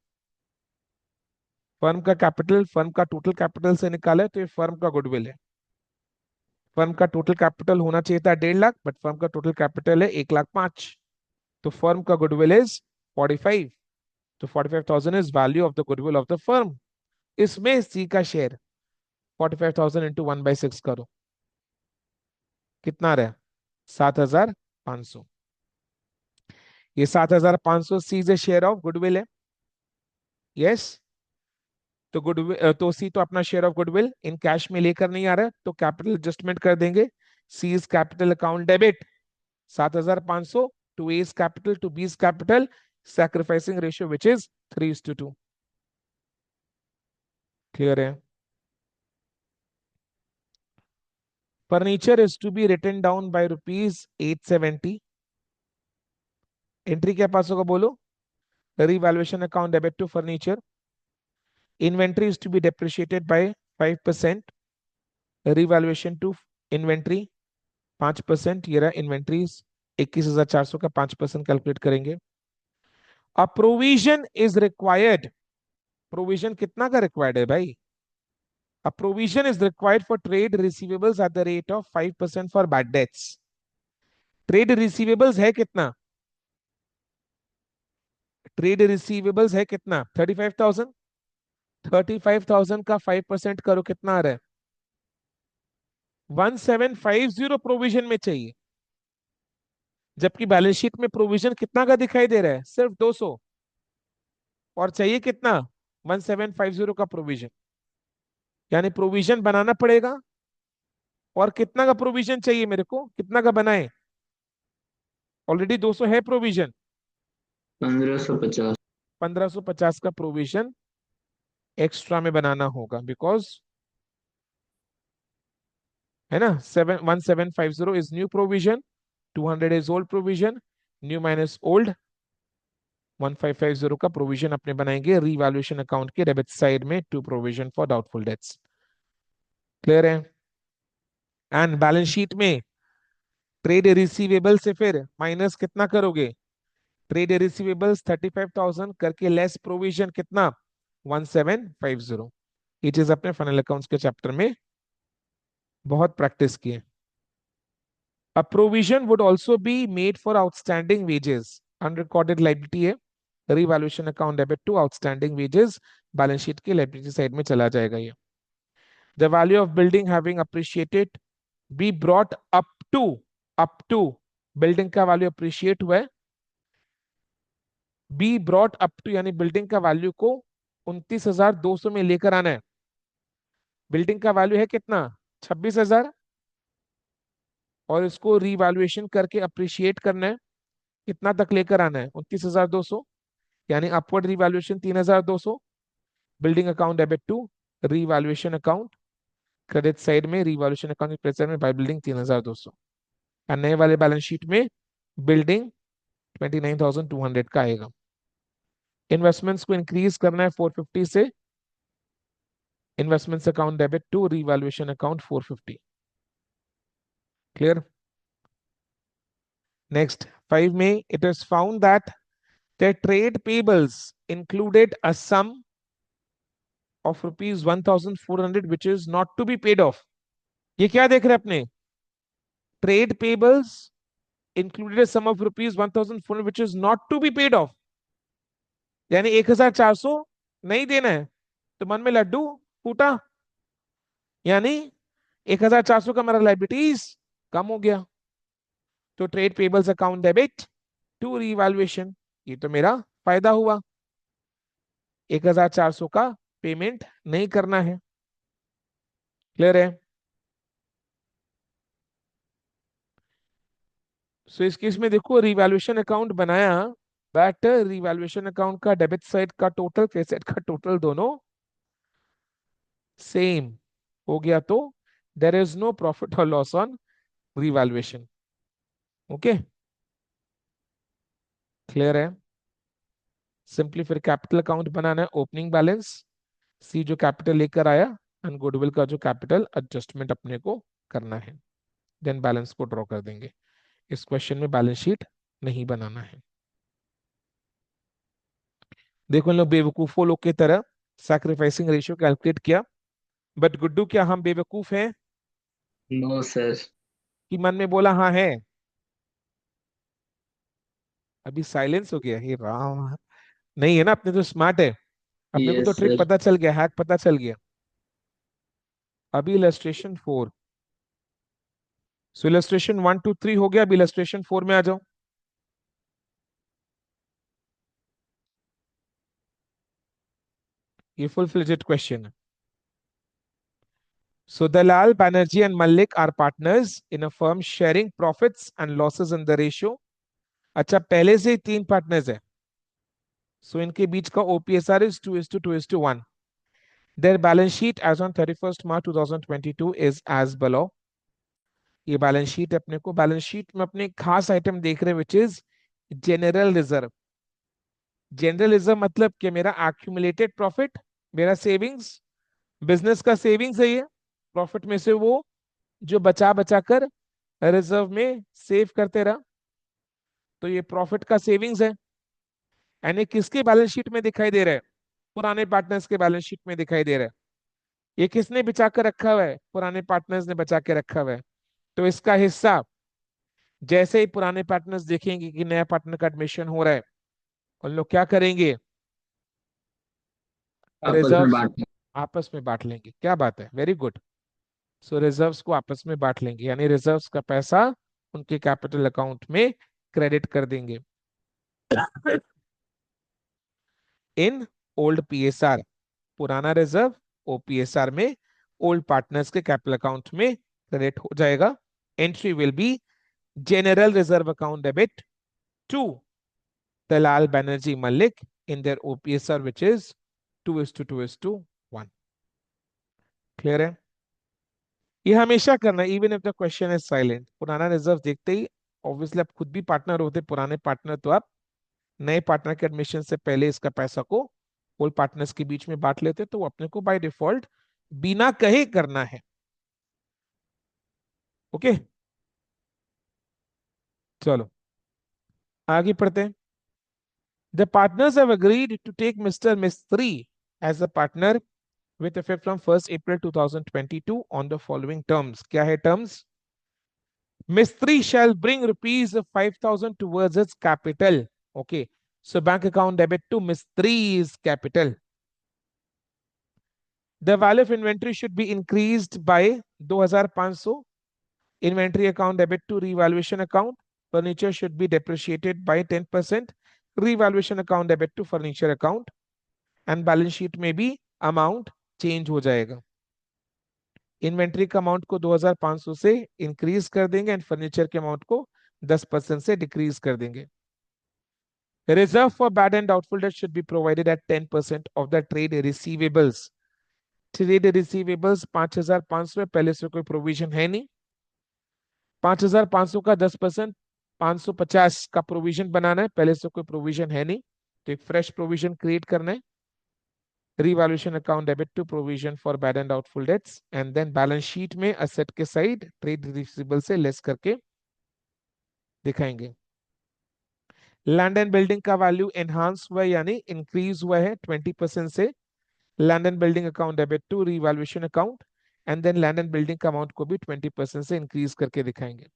A: फर्म का कैपिटल, फर्म का टोटल कैपिटल से निकाला है, तो ये फर्म का गुडविल है. फर्म का टोटल कैपिटल होना चाहिए था 1.5 लाख, बट फर्म का टोटल कैपिटल है 1,05,000. तो फर्म का गुडविल इज 45. तो 45,000 is value of the goodwill of the firm. इसमें सी का शेयर 45,000 इंटू 1/6 करो, कितना रहा? 7,500. ये 7,500 C is a share of goodwill है. यस. तो गुडविल, तो सी तो अपना share of goodwill in cash में लेकर नहीं आ रहा है, तो कैपिटल एडजस्टमेंट कर देंगे. C is capital account debit 7,500 to A is capital to B is capital. sacrificing ratio which is 3:2. Clear है? Furniture is to be written down by rupees 870. Entry क्या पास होगा बोलो? Revaluation account debit to furniture. Inventory is to be depreciated by 5%. Revaluation to inventory 5%. ये रहा इन्वेंट्रीज 21,400 का 5% कैलकुलेट करेंगे. A provision is required. Provision कितना का रिक्वायर्ड है भाई? A provision is required for trade receivables at the rate of 5% for bad debts. Trade receivables है कितना? ट्रेड रिसीवेबल्स है कितना? 35,000. 35,000 का 5% करो, कितना आ रहा है? 1750 प्रोविजन में चाहिए, जबकि बैलेंस शीट में प्रोविजन कितना का दिखाई दे रहा है? सिर्फ 200. और चाहिए कितना? 1750 का प्रोविजन. यानी प्रोविजन बनाना पड़ेगा. और कितना का प्रोविजन चाहिए मेरे को? कितना का बनाए? ऑलरेडी 200 है प्रोविजन.
D: 1550.
A: 1550 का प्रोविजन एक्स्ट्रा में बनाना होगा, बिकॉज है ना, 1750 is new provision, 200 is old provision, new minus old, 1550 का प्रोविजन अपने बनाएंगे रीवैल्यूएशन अकाउंट के डेबिट साइड में to provision for doubtful debts. Clear है? एंड बैलेंस शीट में ट्रेड रिसीवेबल से फिर माइनस कितना करोगे? ट्रेड रिसीवेबल्स 35,000 करके लेस प्रोविजन कितना? 1750. ये चीज अपने फाइनल अकाउंट्स के चैप्टर में बहुत प्रैक्टिस किए. A provision would also be made for outstanding wages. Unrecorded liability है, revaluation account debit to outstanding wages, balance sheet की liability साइड में चला जाएगा ये. The value of building having appreciated be brought up to building का वैल्यू अप्रिशिएट हुआ है. बी ब्रॉट अप टू यानी बिल्डिंग का वैल्यू को 29,200 में लेकर आना है. बिल्डिंग का वैल्यू है कितना? 26,000. और इसको रीवैल्यूएशन करके अप्रिशिएट करना है. कितना तक लेकर आना है? 29,200. यानी upward revaluation 3,200. Building account debit to revaluation account, credit side में रीवैल्यूएशन अकाउंट प्रेजेंट में बाय बिल्डिंग 3,200. और नए वाले बैलेंस शीट में बिल्डिंग 29,200 का आएगा. इन्वेस्टमेंट्स को इंक्रीज करना है 450 से, investments account debit to revaluation account 450. Clear? Next 5 में it is found that the trade payables included a sum of rupees 1,400 which is not to be paid off. ये क्या देख रहे हैं अपने? Trade payables included a sum of rupees 1,400 which is not to be paid off. यानी 1,400 नहीं देना है. तो मन में लड्डू फूटा, यानी 1,400 का मेरा लाइबिलिटीज कम हो गया. तो trade payables account debit to revaluation, ये तो मेरा फायदा हुआ. 1,400 का पेमेंट नहीं करना है. क्लियर है? सो इस केस में देखो रीवैल्यूएशन अकाउंट बनाया, बट रीवैल्यूएशन अकाउंट का डेबिट साइड का टोटल, क्रेडिट साइड का टोटल दोनों सेम हो गया. तो देयर इज नो प्रॉफिट और loss on revaluation. Okay, clear है? सिंपली फिर कैपिटल अकाउंट बनाना है, ओपनिंग बैलेंस, सी जो कैपिटल लेकर आया, एंड गुडविल का जो कैपिटल एडजस्टमेंट अपने को करना है, देन बैलेंस को ड्रॉ कर देंगे. इस क्वेश्चन में बैलेंस शीट नहीं बनाना है. देखो इन लोग बेवकूफों लोग की तरह सैक्रिफाइसिंग रेशियो कैलकुलेट किया, बट गुड्डू क्या हम बेवकूफ हैं?
D: No sir.
A: कि मन में बोला हाँ है? अभी साइलेंस हो गया. हे राम, नहीं है ना, अपने तो स्मार्ट है, अपने को तो
D: यस
A: ट्रिक
D: सर.
A: पता चल गया, हैक पता चल गया. अभी इलस्ट्रेशन 4, सो इलस्ट्रेशन 1 2 3 हो गया. अभी इलस्ट्रेशन 4 में आ जाओ. ये फुल फ्लेजेड क्वेश्चन है. So Dalal, Banerjee and Malik are partners in a firm sharing profits and losses in the ratio. अच्छा, पहले से ही 3 पार्टनर्स है. सो इनके बीच का OPSR is 2:2:1. Their balance sheet as on 31st March 2022 is as below. ये बैलेंस शीट अपने को, बैलेंस शीट में अपने खास आइटम देख रहे हैं which is general reserve. General reserve मतलब कि मेरा एक्यूमुलेटेड प्रॉफिट, मेरा सेविंग्स, बिजनेस का सेविंग्स है ये. प्रॉफिट में से वो जो बचा बचा कर रिजर्व में सेव करते रहा, तो ये प्रॉफिट का सेविंग्स है. यानी किसके बैलेंस शीट में दिखाई दे रहा है? पुराने पार्टनर्स के बैलेंस शीट में दिखाई दे रहा है. ये किसने बचा कर रखा हुआ है? पुराने पार्टनर्स ने बचा के रखा हुआ है. तो इसका हिस्सा जैसे ही पुराने पार्टनर्स देखेंगे कि नया पार्टनर का एडमिशन हो रहा है, उन लोग क्या करेंगे?
D: आपस में
A: रिजर्व्स
D: बांट।
A: आपस में बांट लेंगे. क्या बात है, वेरी गुड. सो रिजर्व्स को आपस में बांट लेंगे, यानी रिजर्व्स का पैसा उनके कैपिटल अकाउंट में क्रेडिट कर देंगे. इन ओल्ड PSR, पुराना रिजर्व OPSR में ओल्ड पार्टनर्स के कैपिटल अकाउंट में क्रेडिट हो जाएगा. Entry will be general reserve account debit to Dalal Banerjee Malik in their OPSR which is 2:2:1. Clear है? ये हमेशा करना, even if the question is silent. पुराना रिजर्व देखते ही ऑब्वियसली आप खुद भी पार्टनर होते पुराने पार्टनर, तो आप नए पार्टनर के एडमिशन से पहले इसका पैसा को ओल्ड पार्टनर्स के बीच में बांट लेते, तो वो अपने को बाय डिफॉल्ट बिना कहे करना है. ओके, चलो आगे पढ़ते हैं. The partners have agreed to take mister Mistry as a partner with effect from 1st April 2022 on the following terms. क्या है terms? Mistry shall bring rupees 5,000 towards its capital. Okay. So bank account debit to Mistry's capital. The value of inventory should be increased by 2,500. Inventory account debit to revaluation account. Furniture should be depreciated by 10%. Revaluation account debit to furniture account. And balance sheet में भी amount change हो जाएगा. इन्वेंट्री का अमाउंट को 2,500 से इंक्रीज कर देंगे एंड फर्नीचर के अमाउंट को 10% से डिक्रीज कर देंगे. Reserve for bad and doubtful debt should be provided eight 10% of the trade receivables. Trade receivables 5,500 है, पहले से कोई प्रोविजन है नहीं. 5,500 का 10% 550 का प्रोविजन बनाना है, पहले से कोई प्रोविजन है नहीं, तो एक फ्रेश प्रोविजन क्रिएट करना है. revaluation account debit to provision for bad and doubtful debts, and then balance sheet में asset के साइड trade receivable से लेस करके दिखाएंगे. लैंड एंड बिल्डिंग का वैल्यू एनहांस हुआ है, यानी इंक्रीज हुआ है 20% से. Land and building account debit to revaluation account, and then land and building का अमाउंट को भी 20% से इंक्रीज करके दिखाएंगे.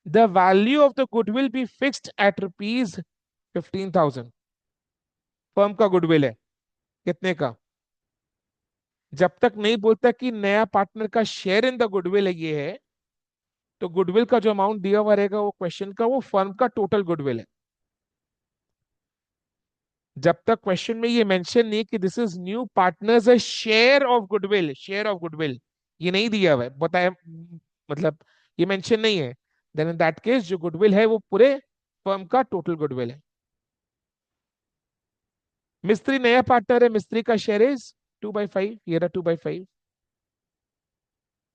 A: The value of the goodwill be fixed at ₹15,000. Firm का गुडविल है कितने का? जब तक नहीं बोलता कि नया पार्टनर का शेयर इन द गुडविल ये है, तो गुडविल का जो अमाउंट दिया हुआ रहेगा वो क्वेश्चन का, वो फर्म का टोटल गुडविल है. जब तक क्वेश्चन में ये मेंशन नहीं कि this is new partners a share of goodwill, share of goodwill ये नहीं दिया हुआ है, बताया मतलब ये मेंशन नहीं है, देन इन दैट केस जो गुडविल है वो पूरे फर्म का टोटल गुडविल है. मिस्त्री नया पार्टनर है, मिस्त्री का शेयर इज 2/5, ये रहा 2/5.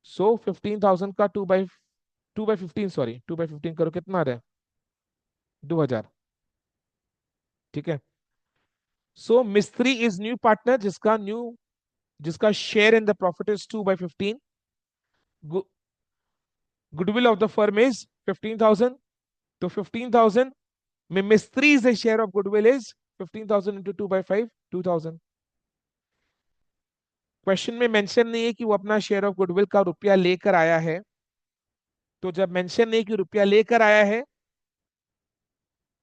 A: सो 15,000 का 2/15, सॉरी 2/15 करो, कितना आ रहा है? 2,000. ठीक है. सो मिस्त्री इज न्यू पार्टनर जिसका share in the profit is 2/15. Goodwill of the firm is 15,000. तो 15,000 में मिस्त्री is share of goodwill is 15,000 into 2/5, 2,000. Question में मेंशन नहीं है कि वो अपना शेयर ऑफ गुडविल का रुपया लेकर आया है, तो जब मेंशन नहीं कि रुपया लेकर आया है,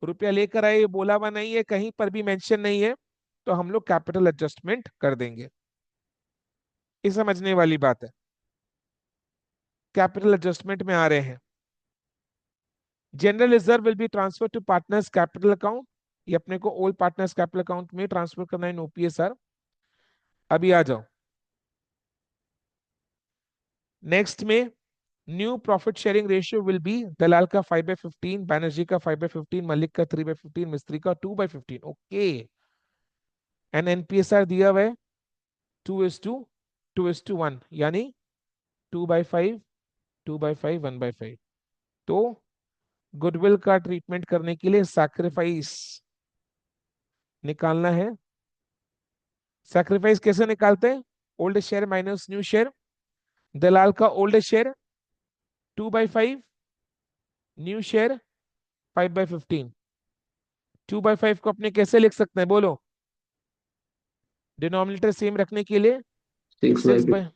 A: रुपया लेकर आए ये बोला हुआ नहीं है, कहीं पर भी मेंशन नहीं है, तो हम लोग कैपिटल एडजस्टमेंट कर देंगे. ये समझने वाली बात है. कैपिटल एडजस्टमेंट में आ रहे हैं. General reserve will be transfer to partners capital account. ये अपने को ओल्ड पार्टनर्स कैपिटल अकाउंट में ट्रांसफर करना है इन OPSR. अभी आ जाओ नेक्स्ट में. New profit sharing ratio will be Dalal का 5/15, बैनर्जी का 5/15, मलिक का 3/15, मिस्त्री का 2/15। ओके, एन एनपीएसआर दिया हुआ है 2:1, यानी 2/5, 2/5, 1/5। तो गुडविल का ट्रीटमेंट करने के लिए सैक्रिफाइस निकालना है। सैक्रिफाइस कैसे निकालते हैं? Old share minus new share. Dalal का ओल्ड शेयर 2/5, न्यू शेयर 5/15। 2/5 को अपने कैसे लिख सकते हैं बोलो? डिनोमिनेटर सेम रखने के लिए
D: 6/5।
A: 6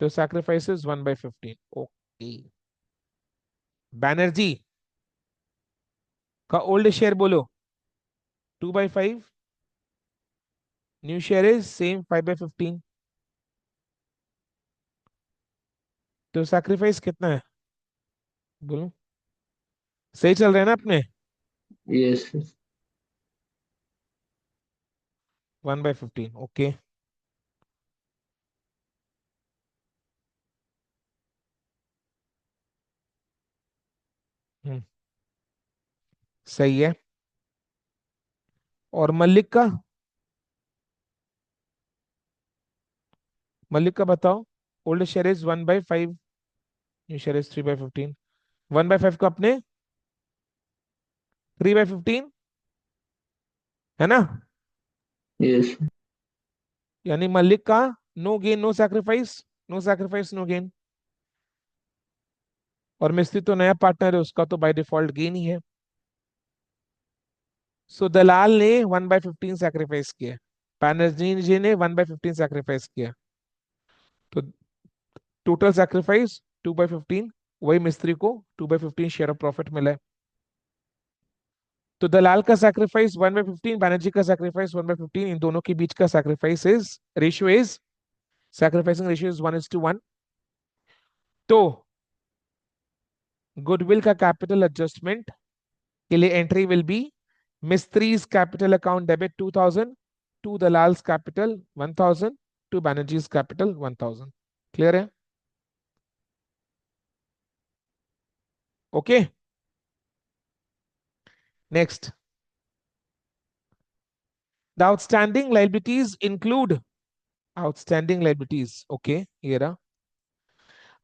A: तो सैक्रिफाइस इज 1/15। ओके, बैनर्जी का ओल्ड शेयर बोलो 2/5, न्यू शेयर इज सेम 5/15। तो सैक्रिफाइस कितना है बोलो? सही चल रहे हैं ना अपने?
D: यस।
A: 1/15। ओके, सही है। और मलिक का बताओ। Old share is 1/5, new share is 3/15। 1/5 को अपने 3/15 है ना?
D: यस।
A: यानी मलिक का no gain no sacrifice, no sacrifice no gain. और मिस्त्री तो नया पार्टनर है, उसका तो बाय डिफॉल्ट गेन ही है। सो दलाल ने 1/15 सैक्रिफाइस किया, बैनर्जी जी ने 1/15 सैक्रिफाइस किया। तो टोटल सैक्रिफाइस 2/15, वही मिस्त्री को 2/15 शेयर ऑफ प्रॉफिट मिला है। तो दलाल का सैक्रिफाइस 1/15, बैनर्जी का सैक्रिफाइस 1/15, इन दोनों के बीच का sacrifice is ratio is sacrificing ratio is 1:1। तो गुडविल का कैपिटल एडजस्टमेंट के लिए entry will be Mistry's capital account debit 2000 to Dalal's capital 1000 to Banerjee's capital 1000। Clear है? Okay, next. The outstanding liabilities include outstanding liabilities. Okay, ये रहा।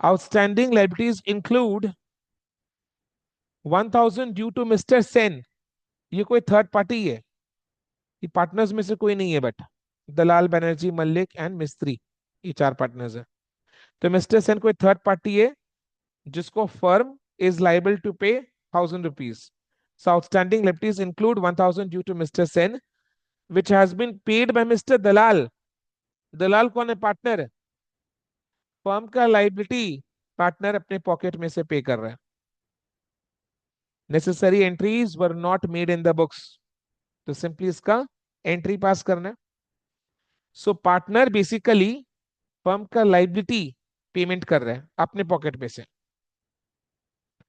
A: Outstanding liabilities include 1000 due to mister Sen. ये कोई थर्ड पार्टी है, ये पार्टनर्स में से कोई नहीं है, बट दलाल बनर्जी मल्लिक एंड मिस्त्री, ये चार पार्टनर्स है। तो मिस्टर सेन कोई थर्ड पार्टी है जिसको फर्म इज लाइबल टू पे 1000 rupees. So outstanding liabilities include 1000 due to Mr. Sen, which has been paid by Mr. Dalal. Dalal कौन है? पार्टनर। फर्म का लाइबिलिटी पार्टनर अपने पॉकेट में से पे कर रहा है। Necessary entries were not made in the books, तो सिंपली इसका एंट्री पास करना है। सो पार्टनर बेसिकली फर्म का लाइबिलिटी पेमेंट कर रहा है अपने पॉकेट में से।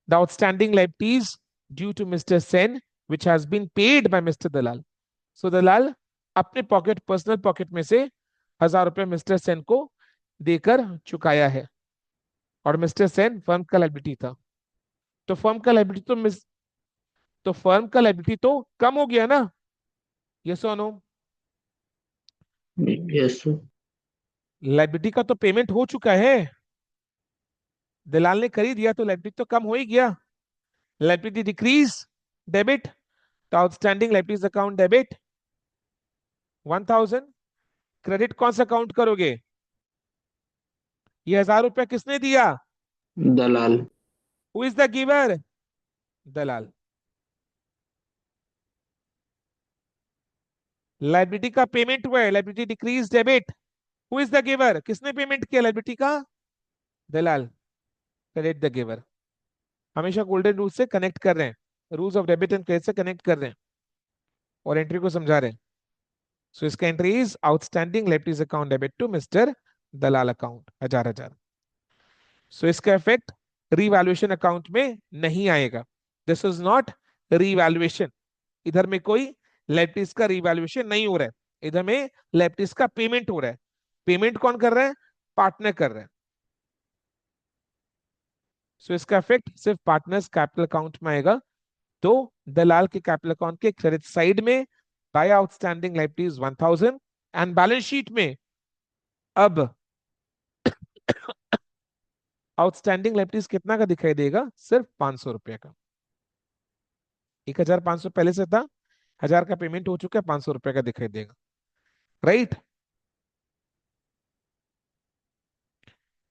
A: The outstanding liabilities due to mister Sen which has been paid by mister Dalal. So Dalal अपने पॉकेट, पर्सनल पॉकेट में से 1000 रुपए मिस्टर सेन को देकर चुकाया है। और मिस्टर सेन फर्म का लाइबिलिटी था, तो फर्म का लाइबिलिटी तो फर्म का लाइबिलिटी तो कम हो गया ना? यस और नो?
D: Yes sir.
A: लाइबिलिटी का तो पेमेंट हो चुका है, दलाल ने खरीद दिया, तो लाइबिलिटी तो कम हो ही गया। लाइबिलिटी डिक्रीज, डेबिट, तो outstanding liabilities account debit 1000। Credit कौन सा काउंट करोगे? ये 1000 रुपया किसने दिया?
D: Dalal.
A: Who is the giver? Dalal. Liability का पेमेंट हुआ है, liability decrease debit, who is the giver? किसने पेमेंट किया लाइबिलिटी का? दलाल। Credit the giver. हमेशा गोल्डन रूल से कनेक्ट कर रहे हैं, rules of debit and credit से कनेक्ट कर रहे हैं और एंट्री को समझा रहे हैं। सो इसका entry is outstanding liabilities account debit to mister Dalal account 1000। So इसका इफेक्ट रीवैल्यूएशन अकाउंट में नहीं आएगा। दिस इज नॉट रीवैल्यूएशन, इधर में कोई लाइबिलिटीज का रीवैल्यूएशन नहीं हो रहा है, इधर में लाइबिलिटीज का पेमेंट हो रहा है। पेमेंट कौन कर रहा है? पार्टनर कर रहा है। सो इसका इफेक्ट सिर्फ पार्टनर्स कैपिटल अकाउंट में आएगा। तो दलाल के कैपिटल अकाउंट के क्रेडिट साइड में by outstanding liabilities 1000 and balance sheet में अब आउटस्टैंडिंग लायबिलिटीज कितना का दिखाई देगा? सिर्फ 500 रुपए का। 1500 पहले से था, 1000 का पेमेंट हो चुका है, 500 रुपए का दिखाई देगा। Right.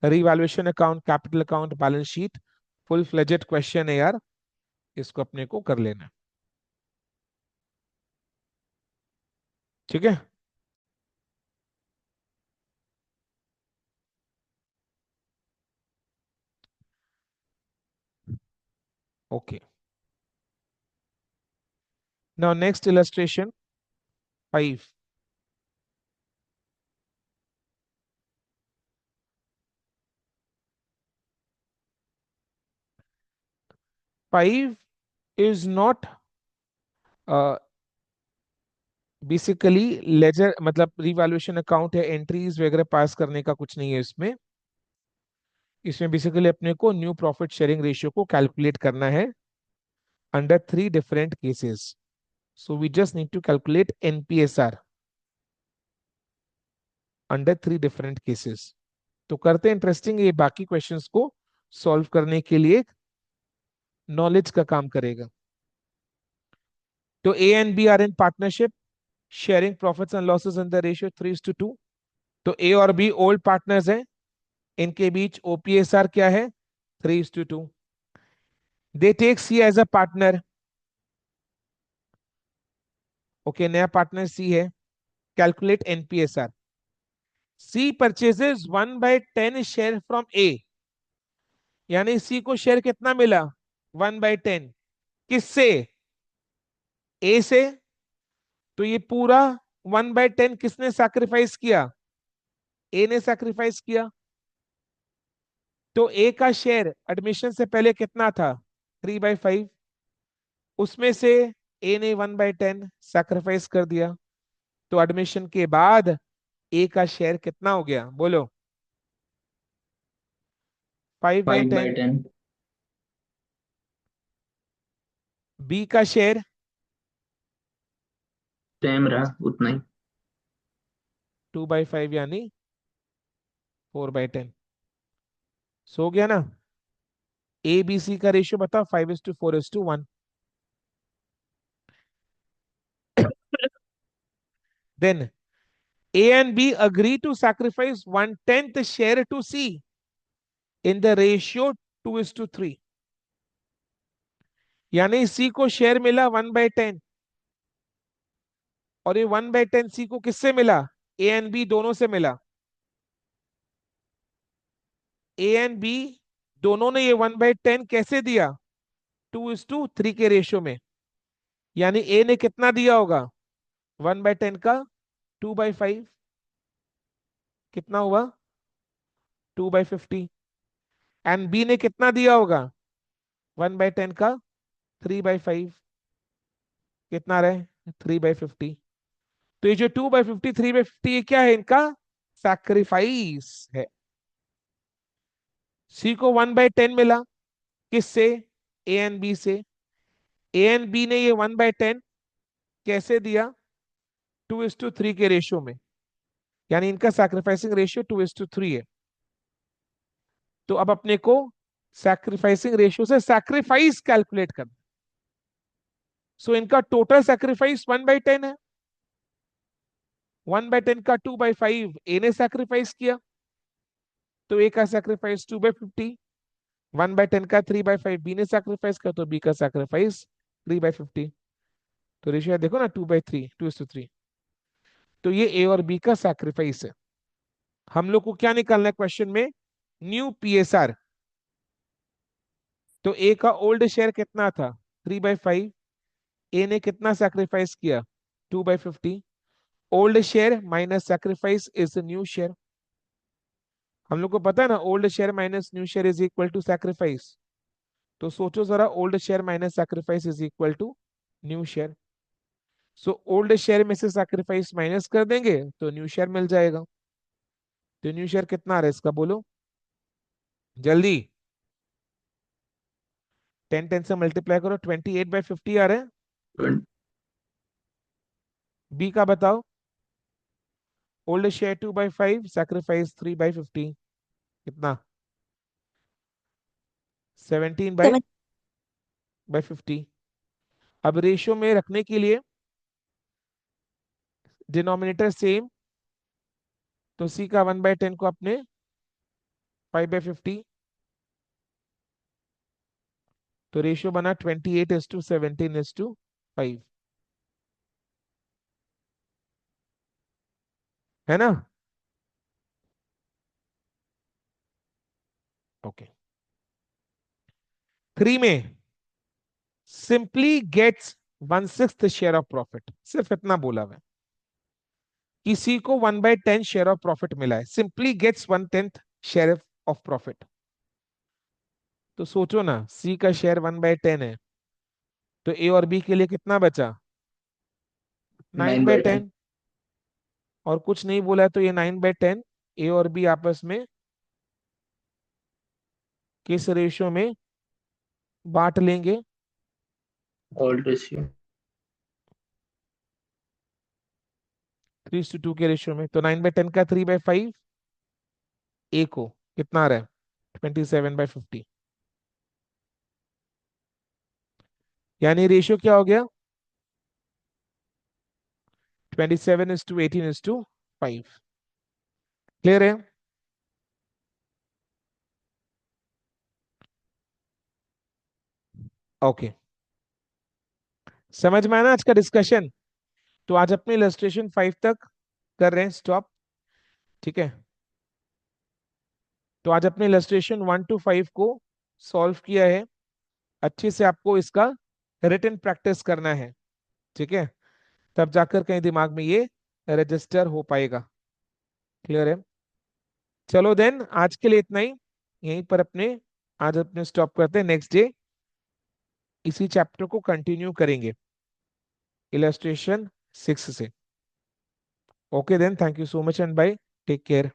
A: Revaluation account, capital account, balance sheet, full fledged question है यार, इसको अपने को कर लेना है। ठीक है। Okay, now next illustration 5। 5 is not basically ledger, मतलब रिवैल्यूएशन अकाउंट है, एंट्रीज वगैरह पास करने का कुछ नहीं है इसमें। इसमें बेसिकली अपने को न्यू प्रॉफिट शेयरिंग रेशियो को कैलकुलेट करना है under 3 different cases. So we just need to calculate NPSR under 3 different cases. तो करते हैं इंटरेस्टिंग, ये बाकी क्वेश्चंस को सॉल्व करने के लिए नॉलेज का काम करेगा। तो A and B are in partnership, sharing profits and losses in the ratio 3:2। तो ए और बी ओल्ड पार्टनर्स हैं, इनके बीच ओपीएसआर क्या है? 3:2। They take C as a partner. Okay, नया पार्टनर सी है। Calculate NPSR. C purchases 1/10 share from A, यानी सी को शेयर कितना मिला? 1/10। किससे? ए से। तो ये पूरा 1/10 किसने सैक्रिफाइस किया? ए ने सैक्रिफाइस किया। तो ए का शेयर एडमिशन से पहले कितना था? 3/5। उसमें से ए ने 1/10 सैक्रिफाइस कर दिया, तो एडमिशन के बाद ए का शेयर कितना हो गया? बोलो।
D: Five by
A: 5/10।
D: टेन
A: बी का शेयर
D: सेम रहा उतना ही।
A: 2/5 यानी 4/10। सो हो गया ना? ए बी सी का रेशियो बताओ, 5:4:1। Then A and B agree to sacrifice 1/10 share to C in the ratio 2:3। यानी C को शेयर मिला 1/10, और ये 1/10 C को किससे मिला? A एंड B दोनों से मिला। A एंड B दोनों ने ये 1/10 कैसे दिया? 2:3 के रेशियो में। यानी A ने कितना दिया होगा? 1/10 का 2/5, कितना हुआ? 2/50। एंड B ने कितना दिया होगा? 1/10 का 3/5, कितना रहे? 3/50। तो ये जो 2/50, 3/50, ये क्या है? इनका सैक्रिफाइस है। सी को 1/10 मिला, किससे? ए एंड बी से। ए एंड बी ने ये 1/10 कैसे दिया? 2:3 के रेशियो में। यानी इनका सैक्रिफाइसिंग रेशियो 2:3 है। तो अब अपने को सैक्रिफाइसिंग रेशियो से सैक्रिफाइस कैलकुलेट करना। सो इनका टोटल सैक्रिफाइस 1/10 है। 1/10 का 2/5 ए ने सैक्रिफाइस किया, तो ए का सैक्रिफाइस 2/50। 1/10 का 3/5 बी ने सैक्रिफाइस किया, तो बी का सैक्रिफाइस 3/50। तो रेशियो देखो ना, 2/3, 2:3। तो ये ए और बी का सैक्रिफाइस है। हम लोग को क्या निकालना है क्वेश्चन में? New PSR. तो ए का ओल्ड शेयर कितना था? 3/5। ए ने कितना सैक्रिफाइस किया? 2/50। Old share minus sacrifice is new share. हम लोग को पता है ना, old share minus new share is equal to sacrifice. तो सोचो जरा, old share minus sacrifice is equal to new share. So old share में से सैक्रिफाइस माइनस कर देंगे तो न्यू शेयर मिल जाएगा। तो न्यू शेयर कितना आ रहा है इसका, बोलो जल्दी। 10 से मल्टीप्लाई करो, 28/50 आ रहा है।
D: 20
A: बी का बताओ। ओल्ड शेयर 2/5, सैक्रिफाइस 3/50, कितना? 17 बाई
C: सेवन।
A: बाई 50। अब रेशियो में रखने के लिए डिनोमिनेटर सेम, तो सी का 1/10 को अपने 5/50, तो रेशियो बना 28:17:5, है ना? ओके। 3 में simply gets 1/6 share of profit, सिर्फ इतना बोला हुआ है। किसी को 1/10 शेयर ऑफ प्रॉफिट मिला है, simply gets 1/10 share of profit. तो सोचो ना, सी का शेयर 1/10 है, तो ए और बी के लिए कितना बचा?
D: 9
A: नाइन
D: by
A: बाई
D: 10
A: टेन और कुछ नहीं बोला है, तो ये 9/10 ए और बी आपस में किस रेशियो में बांट लेंगे?
D: old ratio
A: 3:2 के रेशियो में। तो 9/10 का 3/5, ए को कितना आ रहा है? 27/50। यानी रेशियो क्या हो गया? 27:18:5। क्लियर है? ओके, समझ में आया ना आज का डिस्कशन? तो आज अपने इलस्ट्रेशन 5 तक कर रहे हैं स्टॉप, ठीक है? तो आज अपने इलस्ट्रेशन 1 to 5 को सॉल्व किया है। अच्छे से आपको इसका रिटन प्रैक्टिस करना है, ठीक है? तब जाकर कहीं दिमाग में ये रजिस्टर हो पाएगा। क्लियर है? चलो देन, आज के लिए इतना ही। यहीं पर अपने आज अपने स्टॉप करते हैं। नेक्स्ट डे इसी चैप्टर को कंटिन्यू करेंगे इलस्ट्रेशन 6 से। Okay then, thank you so much and bye, take care.